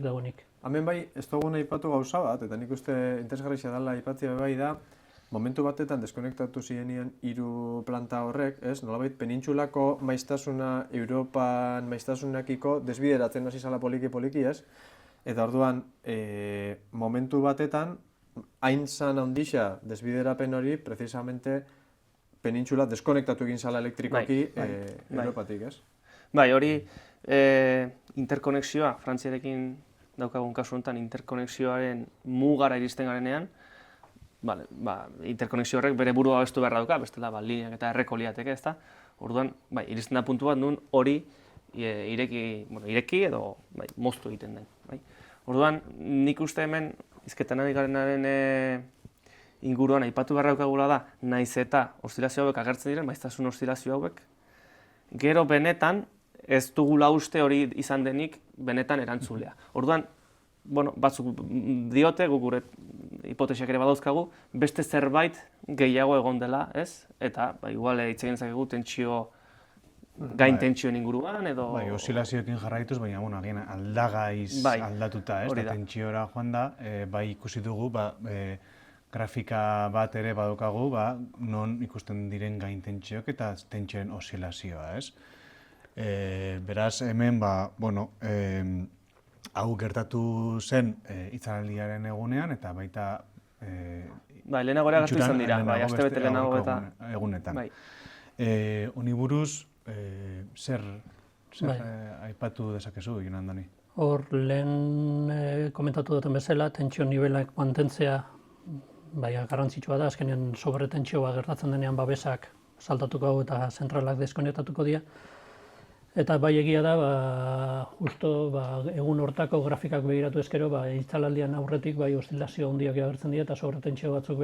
dagoenik. Hemen bai, ez dugu aipatu gauza bat, eta nik uste interesgarria dela aipatzea bai da, momentu batetan deskonektatu zirenien 3 planta horrek, nolabait penintxulako maiztasuna Europan maiztasunakiko desbideratzen hasi zala poliki-poliki, eta orduan momentu batetan hain zan handixa desbiderapen hori precisamente penintxula deskonektatu egin zala elektrikoki Europatik, ez? Bai, hori interkonexioa, Frantziarekin daukagun kasu honetan interkonexioaren mugara iristen garenean, interkonexio horrek bere burua babestu beharra dauka, bestela lineak eta erreko liateke, ezta? Orduan, iristen da puntu bat nun hori ireki edo moztu egiten den. Orduan, nik uste hemen hizketan ari garenaren inguruan aipatu beharra daukagula da, naiz eta ostilazio hauek agertzen diren, maiztasun ostilazio hauek, gero benetan ez dugula uste hori izan denik benetan erantzulea. Orduan, batzuk diote, gure hipotesiak ere badauzkagu, beste zerbait gehiago egon dela, ez? Eta, igual hitz egin dezakegu gain tentsioen inguruan, edo... Osilazioekin jarraituz, baina, agian aldagaiz aldatuta, ez? Tentsiora joan da, ikusi dugu, grafika bat ere badaukagu, non ikusten diren gain tentsiok eta tentsioen osilazioa, ez? Beraz, hemen, hau gertatu zen itzaldiaren egunean, eta baita... Lehenago ere agertu izan dira, astebete lehenago eta... Egunetan. Honi buruz, zer aipatu dezakezu, Jon Andoni? Hor, lehen komentatu duten bezala, tentsio nibelak mantentzea garrantzitsua da, azkenean sobretentsioa gertatzen denean babesak saltatuko hau eta zentralak deskonektatuko dira. Eta bai egia da, justo egun hortako grafikak begiratu ezkero, instalaldian aurretik bai oszilazio handiak agertzen dira eta sobretentsio batzuk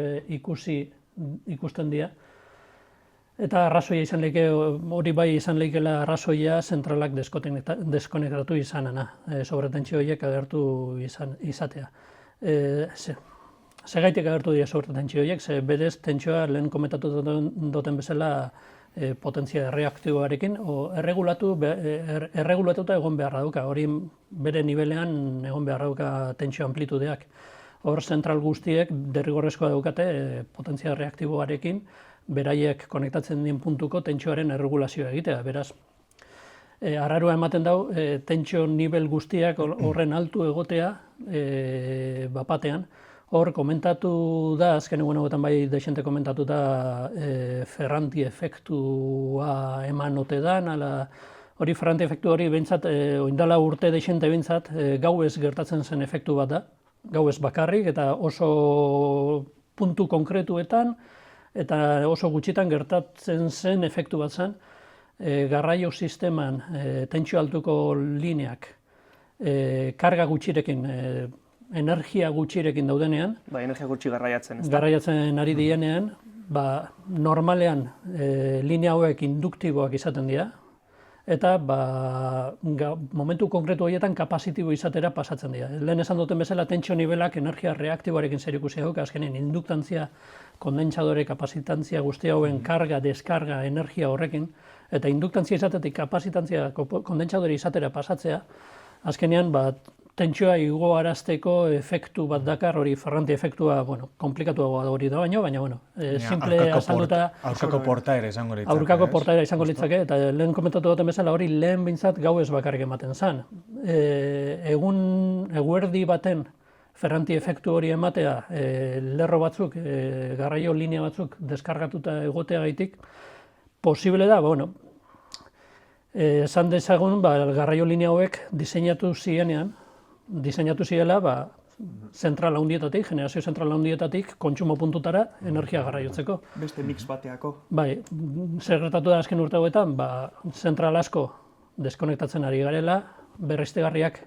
ikusten dira. Eta arrazoia izan leke, hori bai izan leikela arrazoia zentralak deskonektatu izanana, sobretentsio horiek agertu izatea. Segaitik agertu dira sobretentsio horiek, ze berez tentsioa lehen komentatu duten bezala potentzia erreaktiboarekin, erregulatuta egon beharra dauka, hori bere nivelean egon beharra dauka tentsio amplitudeak. Hor zentral guztiek derrigorrezkoa daukate potentzia erreaktiboarekin, beraiek konektatzen dien puntuko tentsioaren erregulazioa egitea. Beraz, arraroa ematen dau, tentsio nivel guztiak horren altu egotea bapatean. Hor komentatu da, azken egun hauetan bai desente komentatu da Ferranti efektua eman ote dan, hori Ferranti efektu hori behintzat, oindala urte desente behintzat, gauez gertatzen zen efektu bat da, gauez bakarrik eta oso puntu konkretuetan eta oso gutxitan gertatzen zen efektu bat zen, garraio sisteman tentsio altuko lineak karga gutxirekin, energia gutxirekin daudenean, energia gutxi garraiatzen, ez da? Garraiatzen ari dienean, normalean linea hauek induktiboak izaten dira, eta momentu konkretu horietan kapazitibo izatera pasatzen dira. Lehen esan duten bezala, tentsio nivelak energia reaktiboarekin zerikusia dauka, azkenean induktantzia, kondentsadore, kapasitantzia guzti hauen karga, deskarga, energia horrekin, eta induktantzia izatetik kapasitantzia kondentsadore izatera pasatzea, azkenean tentsioa igoarazteko efektu bat dakar, hori Ferranti efektua, komplikatuagoa da hori da baina, simple azalduta... Aurkako portaera izango litzake. Aurkako portaera izango litzake, eta lehen komentatu duten bezala hori lehen bintzat gauez bakarrik ematen zen. Eguerdi baten Ferranti efektu hori ematea, lerro batzuk, garraio linea batzuk deskargatuta egoteagaitik, posible da, esan dezagun, garraio linea hauek diseinatu zirela zentral handietatik, generazio zentral handietatik, kontsumo puntutara energia garraiotzeko. Beste mix bateako. Bai, zer gertatu da azken urte hauetan, zentral asko deskonektatzen ari garela, berriztagarriak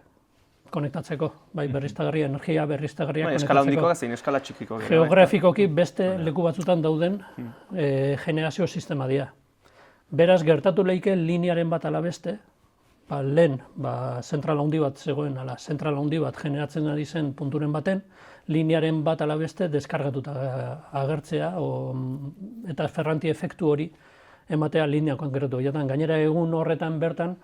konektatzeko. Bai, energia berriztagarriak konektatzeko. Eskala handiko zein eskala txikiko. Geografikoki beste leku batzutan dauden generazio sistema dira. Beraz, gertatu leike linearen bat ala beste, lehen zentral handi bat zegoen, zentral handi bat generatzen ari zen punturen baten, linearen bat ala beste deskargatuta agertzea, eta Ferranti efektu hori ematea linea konkretu. Gainera egun horretan bertan,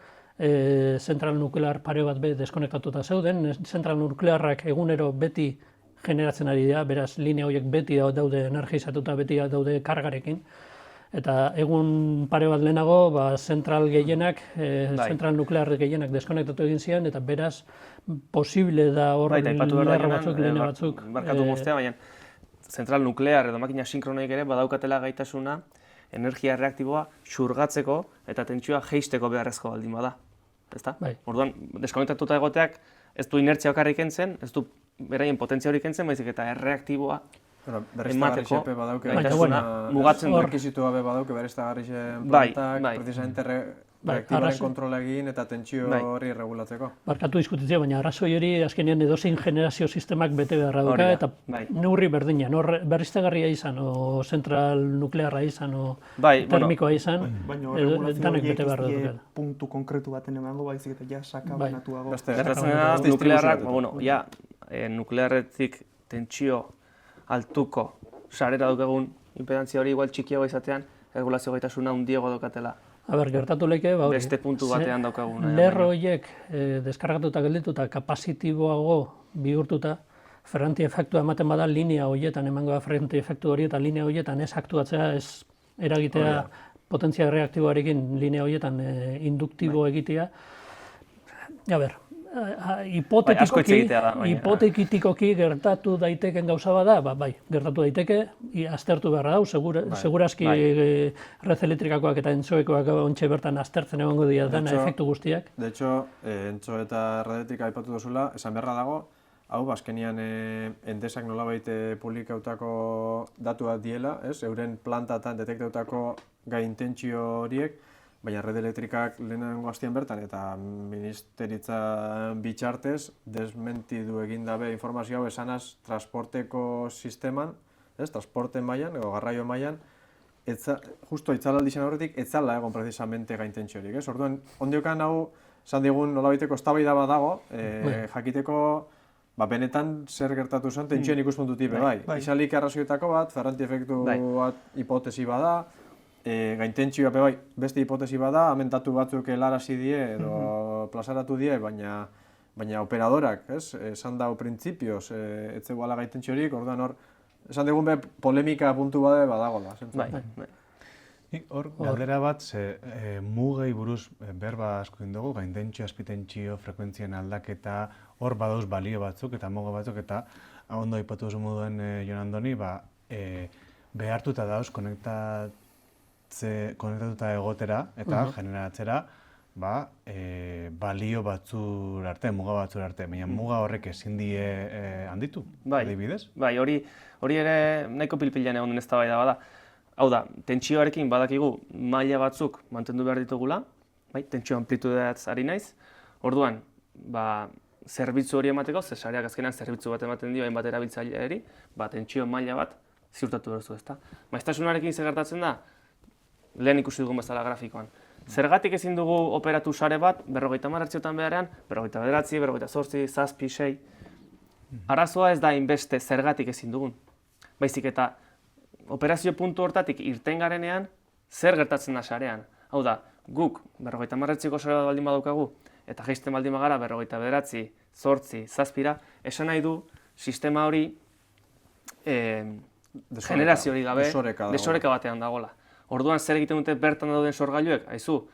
zentral nuklear pare bat deskonektatuta zeuden, zentral nuklearrak egunero beti generatzen ari dira, beraz linea horiek beti daude energizatuta, beti daude kargarekin. Eta egun pare bat lehenago, zentral gehienak, zentral nuklear gehienak deskonektatu egin ziren, eta beraz, posible da hor lerro batzuk, linea batzuk. Barkatu guztia, baina zentral nuklear edo makina sinkronoik ere badaukatela gaitasuna energia reaktiboa xurgatzeko eta tentsioa jeisteko beharrezko baldin bada. Ezta? Orduan, deskonektatuta egoteak ez du inertzia bakarrik kentzen, ez du beraien potentzia hori kentzen, baizik eta erreaktiboa Berriztagarrixe badauke, mugatzen rekizitua badauke berriztagarrixe plantak, precisamente reaktibaren kontrola egin eta tentsio hori regulatzeko. Barkatu diskutitzea, baina arrazoi hori azkenean edozein generazio sistemak bete beharra duka, eta neurri berdinean, berriztagarria izan, o zentral nuklearra izan, o termikoa izan, danek bete beharra duka. Puntu konkretu baten emango, baizik eta ja sakabanatuago. Gertatzen da, nuklearrak, nuklearretik tentsio altuko sarera daukagun impedantzia hori igual txikiago izatean, erregulazio gaitasuna handiago daukatela. Gertatu leke, beste puntu batean daukagun. Lerro horiek deskargatuta geldituta, kapazitiboago bihurtuta, Ferranti efektua ematen bada linea horietan, emango da Ferranti efektu hori eta linea horietan ez aktuatzea, ez eragitea potentzia reaktiboarekin linea horietan induktibo egitea. Hipotetikoki gertatu daiteken gauza bada, gertatu daiteke, aztertu beharra dau, segurazki red elektrikakoak eta entzoekoak ontxe bertan aztertzen egongo dira dena efektu guztiak. De hecho, entzo eta red elektrika aipatu duzula, esan beharra dago, hau, azkenian Endesak nolabait publikautako datuak diela, euren plantatan detektautako gai intentsio horiek, baina Red Elektrikak lehenengo astean bertan eta ministeritza bitxartez desmentidu egin dabe informazio hau esanaz transporteko sisteman, transporte mailan edo garraio mailan, justo itzalaldizen horretik, etzala egon precisamente gai intentsio horiek. Orduan, ondiokan hau, esan digun nolabaiteko eztabaida bat dago, jakiteko benetan zer gertatu zen tentsioen ikuspuntutik bai. Izalik arrazioetako bat, Ferranti efektu bat hipotesi bada, gaintentsioa bai beste hipotesi bada, hemen datu batzuk helarazi die edo plazaratu die, baina operadorak, esan dau printzipioz, ez zegoela gaintentsiorik, orduan hor, esan dugun polemika puntu bade badagoela. Hor, galdera bat, mugei buruz berba asko dugu, gaintentsio, azpitentsio, frekuentzien aldaketa, hor badauz balio batzuk eta muga batzuk, eta ondo aipatu duzu moduen Jon Andoni, behartuta dauz konektatuta egotera eta generatzera balio batzur arte, muga batzur arte, baina muga horrek ezin die handitu, adibidez? Bai, hori ere nahiko pilpilean egon den eztabaida bada. Hau da, tentsioarekin badakigu maila batzuk mantendu behar ditugula, tentsio amplitudeaz ari naiz, orduan, zerbitzu hori emateko, ze sareak azkenan zerbitzu bat ematen dio hainbat erabiltzaileari, tentsio maila bat ziurtatu duzu, ezta. Maiztasunarekin zer gertatzen da, lehen ikusi dugun bezala grafikoan. Zergatik ezin dugu operatu sare bat, 50 hertziotan beharrean, 49, 48, 7, 6. Arazoa ez da inbeste zergatik ezin dugun. Baizik eta operazio puntu hortatik irten garenean, zer gertatzen da sarean. Hau da, guk 50 hertziko sare bat baldin badaukagu, eta jaisten baldin bagara 49, 8, 7, esan nahi du sistema hori generazio hori gabe, desoreka batean dagoela. Orduan zer egiten dute bertan dauden sorgailuek, haizu,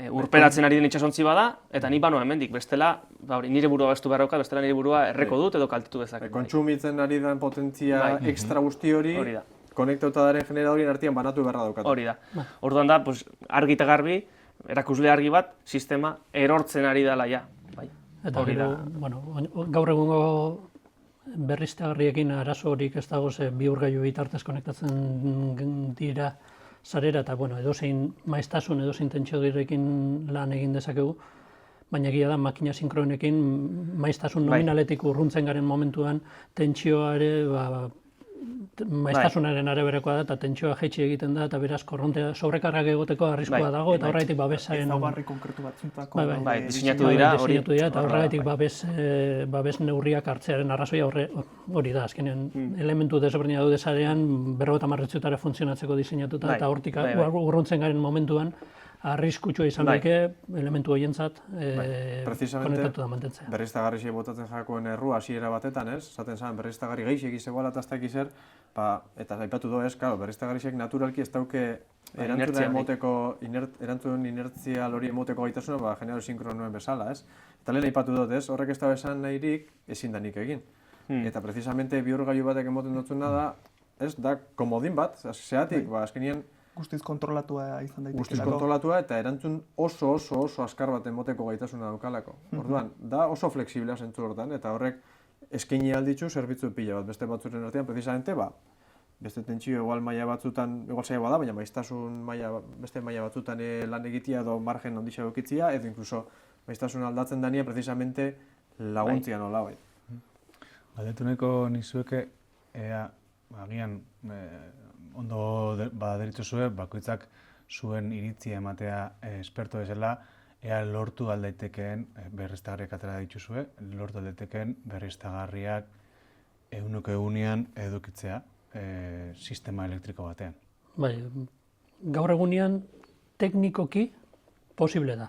urperatzen ari den itxasontzi bada, eta ni banoa hemendik, bestela, nire burua bestu beharroka, bestela nire burua erreko dut edo kaltitu dezaket. Kontsumitzen ari den potentzia ekstra guzti hori, konektauta daren generadorien artean banatu beharra daukatu. Hori da. Orduan da, argi eta garbi, erakusle argi bat, sistema erortzen ari dela ja. Eta gaur egungo berriztagarriekin arazo horik ez dago, bihurgailu bitartez konektatzen dira sarera, eta edozein maiztasun, edozein tentsioarekin lan egin dezakegu, baina egia da makina sinkronekin maiztasun nominaletik urruntzen garen momentuan tentsioa ere maiztasunaren araberekoa da, eta tentsioa jaitsi egiten da, eta beraz korrontea sobrekarrak egoteko arriskua dago, eta horregatik babesaren... Ezaugarri konkretu batzuntako... diseinatu dira, eta horregatik babes neurriak hartzearen arrazoia hori da, azkenean elementu desberdina daude sarean 50 hertziotara funtzionatzeko diseinatuta, eta hortik urruntzen garen momentuan arriskutsua izan daike elementu horientzat konektatu da mantentzea. Berriztagarri botatzen jakoen errua hasiera batetan, esaten zen berriztagarri gehixek izegoela eta ez dakiz zer, eta aipatu du berriztagarriak naturalki ez dauke erantzun inertzial hori emoteko gaitasuna genero sinkronoen bezala, ez? Eta lehen aipatu dut, horrek ez da esan nahirik ezin danik egin. Eta precisamente bihurgailu batek emoten dutzuna da, da komodin bat, zeatik, azkenien guztiz kontrolatua izan daitekelako. Guztiz kontrolatua eta erantzun oso azkar bat emoteko gaitasuna daukalako. Orduan, da oso flexiblea zentzu hortan, eta horrek eskaini alditzu zerbitzu pila bat beste batzuren artean, precisamente, beste tentsio igual maila batzutan, igual zaila bada, baina maiztasun beste maila batzutan lan egitea edo margen ondixea edukitzia, edo inkluso maiztasun aldatzen dania, precisamente laguntzia nola bai. Galdetu nahiko nizueke, agian ondo baderitzu zuen, bakoitzak zuen iritzia ematea esperto bezala, ea lortu aldaitekeen berriztagarriak atera dituzue, lortu aldaitekeen berriztagarriak eguneko egunean edukitzea sistema elektriko batean. Bai, gaur egunean teknikoki posible da.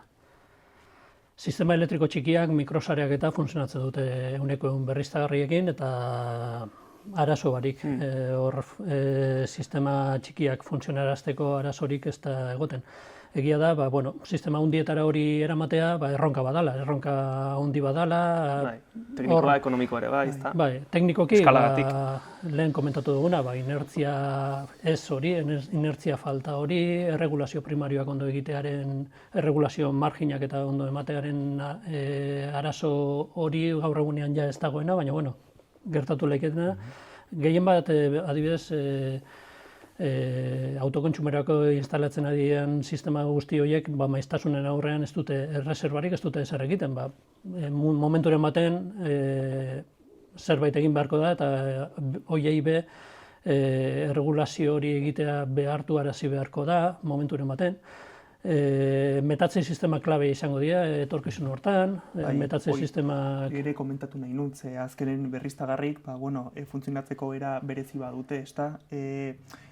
Sistema elektriko txikiak, mikrosareak eta funtzionatzen dute eguneko egun berriztagarriekin, eta arazo barik, sistema txikiak funtzionarazteko arazorik ez da egoten. egia da, sistema hundietara hori eramatea, erronka badala, erronka hundi badala. Teknikoa, ekonomikoa ere bai, ezta? Bai, teknikoki, Eskalagatik. lehen komentatu duguna, inertzia ez hori, inertzia falta hori, erregulazio primarioak ondo egitearen, erregulazio marginak eta ondo ematearen arazo hori gaur egunean ja ez dagoena, baina, gertatu laiketena. Gehien bat, adibidez, autokontsumerako instalatzen adian sistema guzti horiek maiztasunen aurrean ez dute erreserbarik, ez dute ezer egiten. Momenturen baten zerbait egin beharko da eta horiei be erregulazio hori egitea behartu arazi beharko da momenturen baten. Metatze sistema klabe izango dira etorkizun hortan, metatze sistemak... Ere komentatu nahi nuntze, azkenen berriztagarrik, funtzionatzeko era berezi badute, ezta?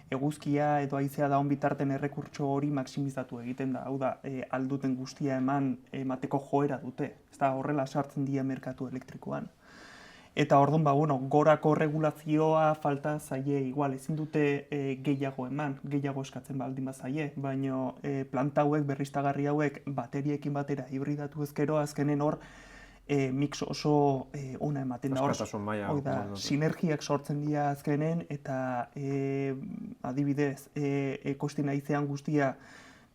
Eguzkia edo haizea daun bitarten errekurtso hori maksimizatu egiten da, hau da, alduten guztia emateko joera dute, ezta horrela sartzen dira merkatu elektrikoan. Eta orduan, gorako regulazioa falta zaie, igual, ezin dute gehiago eman, gehiago eskatzen baldin bazaie, baina planta hauek, berriztagarri hauek, bateriekin batera hibridatu ezkero, azkenen hor, mix oso ona ematen da. Askatasun maila. Sinergiak sortzen dira azkenen, eta adibidez, ekostin haizean guztia,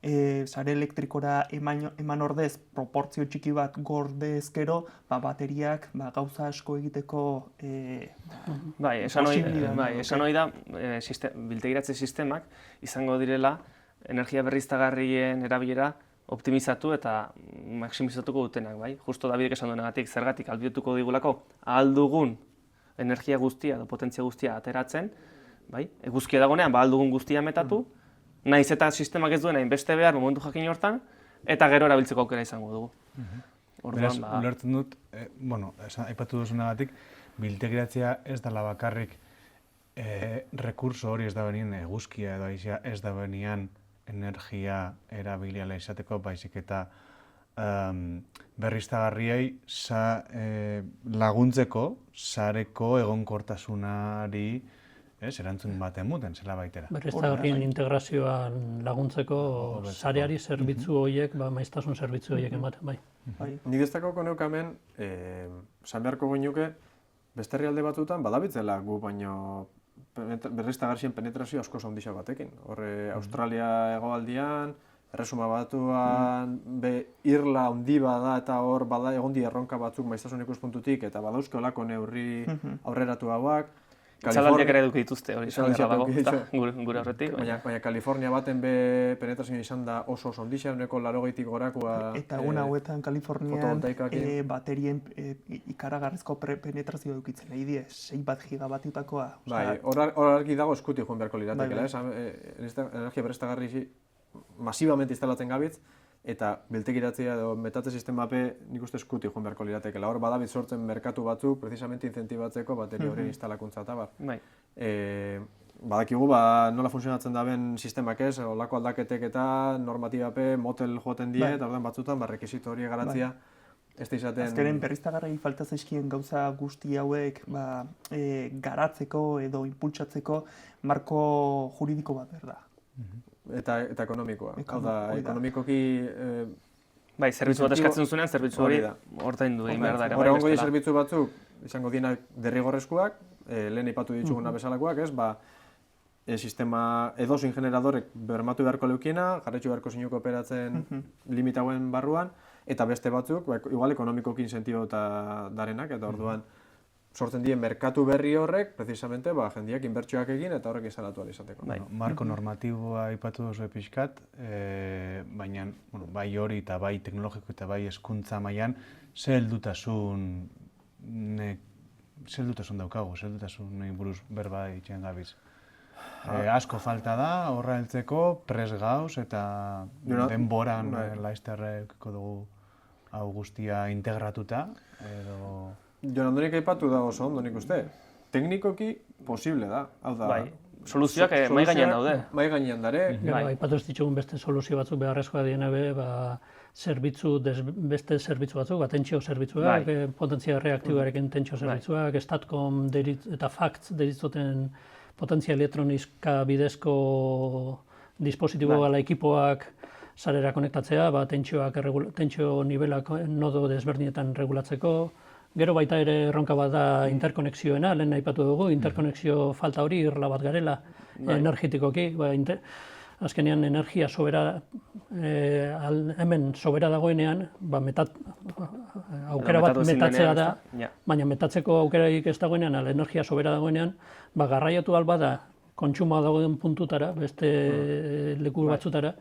sare elektrikora eman ordez, proportzio txiki bat gorde ezkero, bateriak gauza asko egiteko esan hori da, biltegiratze sistemak izango direla energia berriztagarrien erabilera optimizatu eta maksimizatuko dutenak, bai? Justo Davidek esan duenegatik, zergatik ahalbidetuko digulako ahal dugun energia guztia edo potentzia guztia ateratzen, bai? Eguzkia dagoenean ahal dugun guztia metatu, nahiz eta sistemak ez duena inbeste behar momentu jakin hortan, eta gero erabiltzeko aukera izango dugu. Beraz, ulertzen dut, aipatu duzunagatik, biltegiratzea ez dela bakarrik rekurso hori ez da benien eguzkia edo haizea ez da benien energia erabiliala izateko, baizik eta berriztagarriei laguntzeko sareko egonkortasunari erantzun bat emuten, zela baitera. Berriztagarrien integrazioan laguntzeko sareari zerbitzu horiek, maiztasun zerbitzu horiek ematen, bai. Nik ez dakauko neukamen, esan beharko goinuke, beste herrialde batzutan badabitzela gu baino berriztagarrien penetrazio asko zaundisa batekin. Horre, Australia hegoaldian, Erresuma Batuan, irla handi bada eta hor bada egondi erronka batzuk maiztasun ikuspuntutik eta badauzke olako neurri aurreratu hauak. Itzalaldiak ere eduki dituzte, hori izan dago, gure horretik. Baina Kalifornia baten penetrazioa izan da oso ondisa, uneko 80tik gorakoa. Eta egun hauetan Kalifornian baterien ikaragarrizko penetrazioa edukitzen nahi die, 6 gigabatiutakoa. Bai, hor argi dago eskuti joan beharko liratekela, energia berriztagarri masibamente instalatzen gabitz, eta biltegiratzea edo metatze sistema nik uste eskuti joan beharko liratekela. Hor badabit sortzen merkatu batzuk, precisamente incentibatzeko bateria horien instalakuntza eta bar. Badakigu nola funtzionatzen daben sistemak ez, olako aldaketek eta normatibape motel joaten die, eta ordan batzutan rekisito hori garatzea ez da izaten... Azkenen berriztagarri falta zaizkien gauza guzti hauek garatzeko edo impultsatzeko marko juridiko bat behar da. Eta ekonomikoa. Hau da, ekonomikoki... Bai, zerbitzu bat eskatzen zuenean, zerbitzu hori ordaindu egin behar da ere. Hora ongo di zerbitzu batzuk, izango dienak derrigorrezkoak, lehen ipatu dituguna bezalakoak, sistema edozein generadorek bermatu beharko leukiena, jarretxu beharko zinuko operatzen limitauen barruan, eta beste batzuk, igual ekonomikoki incentibo eta darenak, eta orduan sortzen dien merkatu berri horrek, precisamente, jendiak inbertsioak egin eta horrek instalatu ahal izateko. Marko normatiboa aipatu duzu pixkat, baina bai hori eta bai teknologiko eta bai hezkuntza mailan ze heldutasun daukagu, ze heldutasunei buruz berba egiten gabiz. Asko falta da, horra heltzeko, pres gauz eta denboran laizterreko dugu hau guztia integratuta, edo... Jon Andonik aipatu da oso ondo nik uste. Teknikoki posible da. Bai, soluzioak mai gainean daude. Mai gainean dare. Aipatu ez ditugun beste soluzio batzuk beharrezkoa diena beste zerbitzu batzuk, tentsio zerbitzuak, potentzia reaktiboarekin tentsio zerbitzuak, Statcom eta FACTS deritzoten potentzia elektronizka bidezko dispositibo gala ekipoak sarera konektatzea, tentsio nivelak nodo desberdinetan regulatzeko. Gero baita ere erronka bat da interkonexioena, lehen aipatu dugu, interkonexio falta hori irla bat garela energetikoki. Azkenean energia sobera, hemen sobera dagoenean, aukera bat metatzea da, baina metatzeko aukerarik ez dagoenean, energia sobera dagoenean, garraiatu alba da, kontsumoa dagoen puntutara, beste leku batzutara,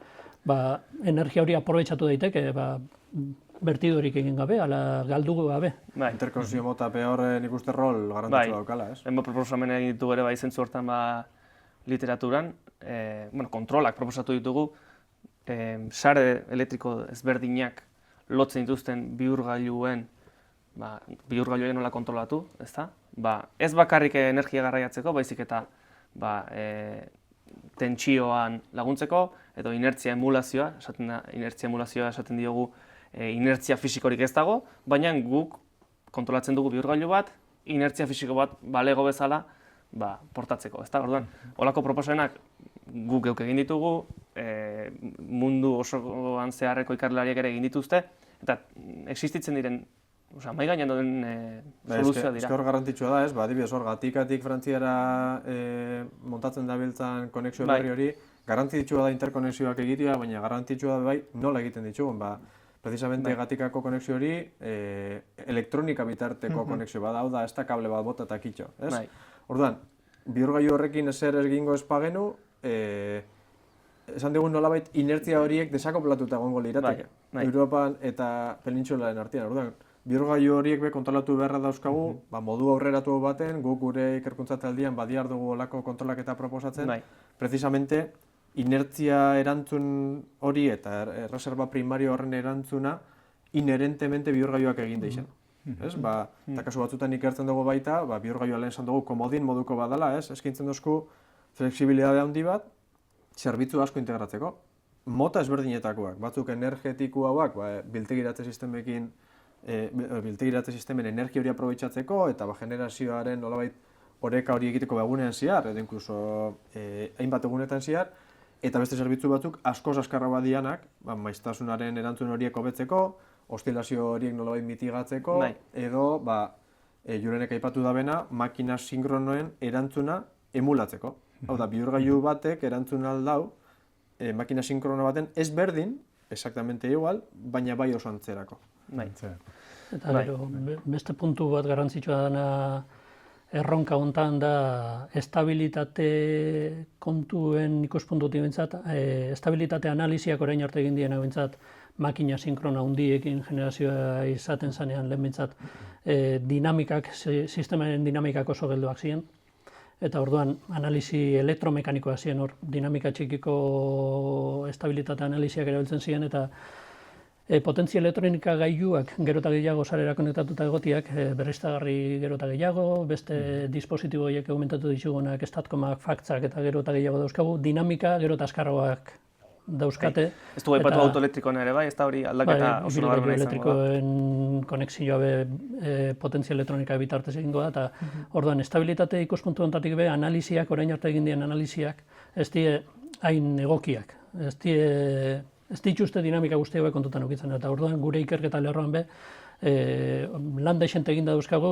energia hori aprobetxatu daiteke, bertidorik egin gabe, ala galdu gabe. Interkonexio mota peor nik uste rol garrantzitsua daukala, ez? Hemen proposamen egin ditugu ere zentzu hortan literaturan, kontrolak proposatu ditugu, sare elektriko ezberdinak lotzen dituzten bihurgailuen nola kontrolatu, ezta? Ez bakarrik energia garraiatzeko, baizik eta tentsioan laguntzeko, edo inertzia emulazioa esaten diogu inertzia fisikorik ez dago, baina guk kontrolatzen dugu bihurgailu bat, inertzia fisiko bat balego bezala portatzeko, ezta? Orduan, holako proposamenak guk geuk egin ditugu, mundu osoan zeharreko ikerlariak ere egin dituzte, eta existitzen diren, mahai gainean duen soluzioa dira. Hor garrantzitsua da, ez? Adibidez hor, Gatikatik Frantziara montatzen dabiltzan konexio berri hori, garrantzitsua da interkonexioak egitea, baina garrantzitsua da nola egiten ditugun. Precisamente Gatikako konexio hori elektronika bitarteko konexio bat, hau da, ez da kable bat bota eta kitxo, ez? Orduan, bihurgailu horrekin ezer egingo ez pagenu, esan digun nolabait inertzia horiek desakoplatuta egongo lirateke. Europan eta penintsularen artean. Orduan, bihurgailu horiek kontrolatu beharra dauzkagu, modu aurreratu baten, guk gure ikerkuntza taldean badiar dugu olako kontrolaketa proposatzen, precisamente inertzia erantzun hori eta erreserba primario horren erantzuna inherentemente bihurgailuak egin deixen. Eta kasu batzutan ikertzen dugu baita, bihurgailua lehen esan dugu komodin moduko badala, eskaintzen duzku flexibilitate handi bat, zerbitzu asko integratzeko. Mota ezberdinetakoak, batzuk energetikoak, biltegiratze sistemen energia hori aprobetxatzeko eta generazioaren nolabait oreka hori egiteko egunean zehar, edo inkluso hainbat egunetan zehar, eta beste zerbitzu batzuk askoz askarra badianak, maiztasunaren erantzun horiek hobetzeko, ostilazio horiek nolabait mitigatzeko, edo Jurenek aipatu dabena, makina sinkronoen erantzuna emulatzeko. Hau da, bihurgailu batek erantzun aldau, makina sinkrono baten ez berdin, exactamente igual, baina bai oso antzerako. Eta beste puntu bat garrantzitsua dena erronka hontan da estabilitate kontuen ikuspuntutik behintzat, estabilitate analiziak orain arte egin diena behintzat makina sinkrona handiekin generazioa izaten zanean lehen behintzat sistemaren dinamikak oso geldoak ziren. Eta orduan analizi elektromekanikoa ziren hor, dinamika txikiko estabilitate analiziak erabiltzen ziren eta potentzia elektronika gailuak gero eta gehiago sarera konektatuta egotiak, berriztagarri gero eta gehiago, beste dispositibo horiek aumentatu ditugunak, statcomak, faxak eta gero eta gehiago dauzkagu, dinamika gero eta askarroak dauzkate. Ez du aipatu autoelektrikoan ere bai, ez da hori aldaketa oso nabarmena izango da. Elektrikoen konexioa potentzia elektronika bitartez egingo da, eta orduan estabilitate ikuspuntu honetatik be analiziak, orain arte egin dien analiziak, ez die hain egokiak, ez dituzte dinamika guzti hauek kontutan ukitzen, eta orduan gure ikerketa lerroan be, lan deixente egin dauzkagu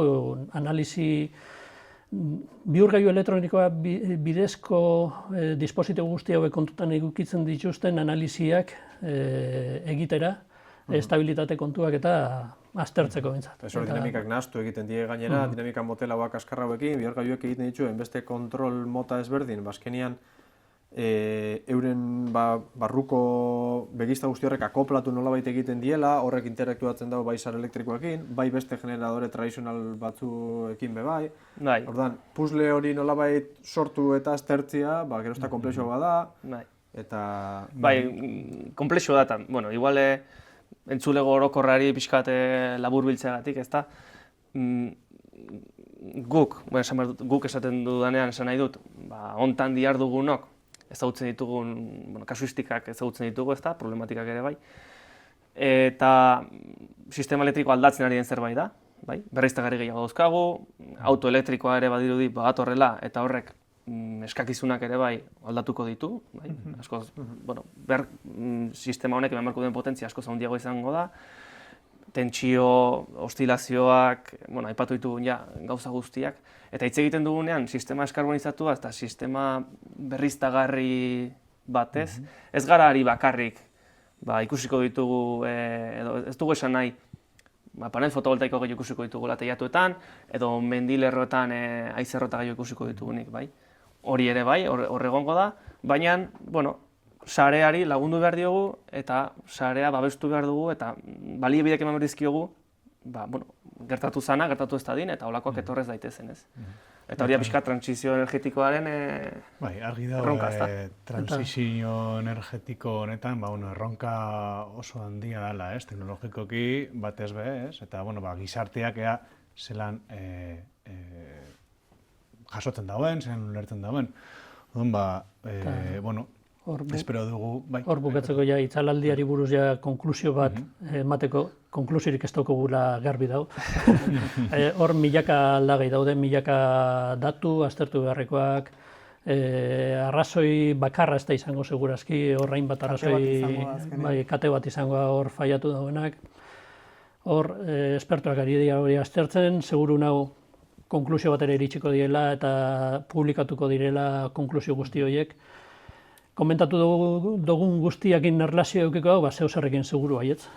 analizi bihurgailu elektronikoa bidezko dispositibo guzti hauek kontutan ukitzen dituzten analiziak egitera, estabilitate kontuak eta aztertzeko bintzat. Ez hori dinamikak nahaztu egiten die gainera, dinamika motela hauak askarra hauekin, bihurgailuek egiten dituen beste kontrol mota ezberdin, bazkenian euren barruko begizta guzti horrek akoplatu nolabait egiten diela, horrek interaktuatzen dago bai sare elektrikoekin, bai beste generadore tradizional batzuekin be bai. Orduan, puzzle hori nolabait sortu eta aztertzia, gero ez da komplexua bada. Bai, komplexua da, bueno, igual entzulego orokorrari pixkat labur biltzeagatik, ez da. Guk esaten dudanean esan nahi dut, hontan dihardugunok, ezagutzen ditugun, kasuistikak ezagutzen ditugu, ez da, problematikak ere bai. Eta sistema elektriko aldatzen ari den zerbait da, berriztagarri gehiago dauzkagu, autoelektrikoa ere badirudi bagatorrela, eta horrek eskakizunak ere bai aldatuko ditu, bai? Askoz, bueno, sistema honek eman beharko duen potentzia askoz handiago izango da, tentsio, ostilazioak, bueno, aipatu ditugun ja gauza guztiak, eta hitz egiten dugunean sistema eskarbonizatua eta sistema berriztagarri batez, ez gara ari bakarrik, ikusiko ditugu, edo ez dugu esan nahi, panel fotovoltaiko gehiago ikusiko ditugu teilatuetan, edo mendilerroetan haizerrota gehiago ikusiko ditugunik, bai. Hori ere bai, hor egongo da, baina, bueno, sareari lagundu behar diogu eta sarea babestu behar dugu eta baliabideak eman behar dizkiogu, bueno, gertatu zana, gertatu ez dadin eta holakoak etorrez daitezen, ez. Eta hori pixka transizio energetikoaren bai, argi dago, erronka, ezta? transizio energetiko honetan, erronka oso handia dela, ez, teknologikoki batez be, ez, eta, gizarteak ea zelan jasotzen dauen, zelan ulertzen dauen. Espero dugu, bai. Hor bukatzeko ja itzalaldiari buruz ja konklusio bat emateko, konklusiorik ez daukagula garbi dago. Hor milaka aldagai daude, milaka datu, aztertu beharrekoak, arrazoi bakarra ez da izango segurazki, hor hainbat arrazoi, kate bat izango hor faiatu dauenak. Hor, espertuak ari dira hori aztertzen, seguru nau konklusio batera iritsiko direla eta publikatuko direla konklusio guzti horiek. Komentatu dugun guztiakin erlazio eukiko hau, zeu zerrekin seguru baietz.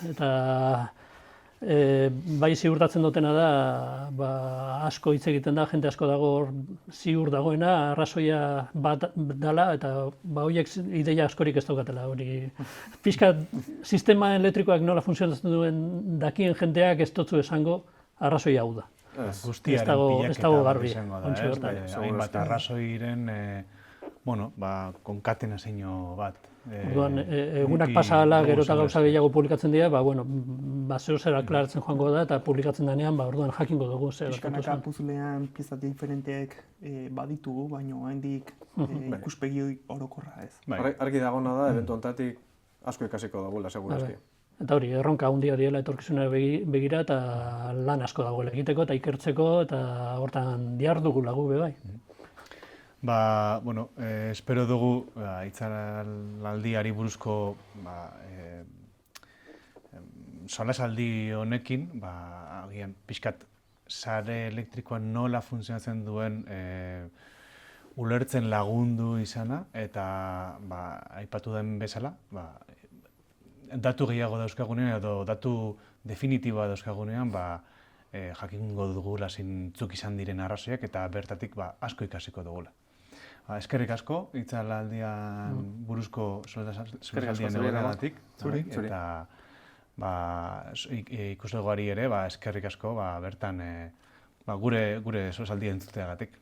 Eta bai ziurtatzen dutena da, asko hitz egiten da, jente asko dago ziur dagoena, arrazoia bat dela, eta horiek ideia askorik ez daukatela. Pixka, sistema elektrikoak nola funtzionatzen duen dakien jenteak ez dutzu esango arrazoia hau da. Guztiaren pilaketa bat izango da, hainbat arrazoiren konkatenazio bat. Orduan, egunak pasa ala, gero eta gauza gehiago publikatzen dira, zeu zer aklaratzen joango da, eta publikatzen denean, orduan jakingo dugu zer. Pixkanaka puzulean pieza diferenteak baditugu, baina handik ikuspegi orokorra ez. Argi dagona da, eventu honetatik asko ikasiko dagula, segurazki. Eta hori, erronka handia diela etorkizunera begira, eta lan asko dagoela egiteko, eta ikertzeko, eta hortan dihardugula gu bai. Espero dugu itzalaldiari buruzko solasaldi honekin, agian pixkat sare elektrikoan nola funtzionatzen duen ulertzen lagundu izana, eta aipatu den bezala, datu gehiago dauzkagunean edo datu definitiboa dauzkagunean, jakingo dugula zintzuk izan diren arrazoiak eta bertatik asko ikasiko dugula. Eskerrik asko, itzalaldian buruzko solasaldian egoeragatik. Eta ikuslegoari ere, eskerrik asko bertan gure solasaldia entzuteagatik.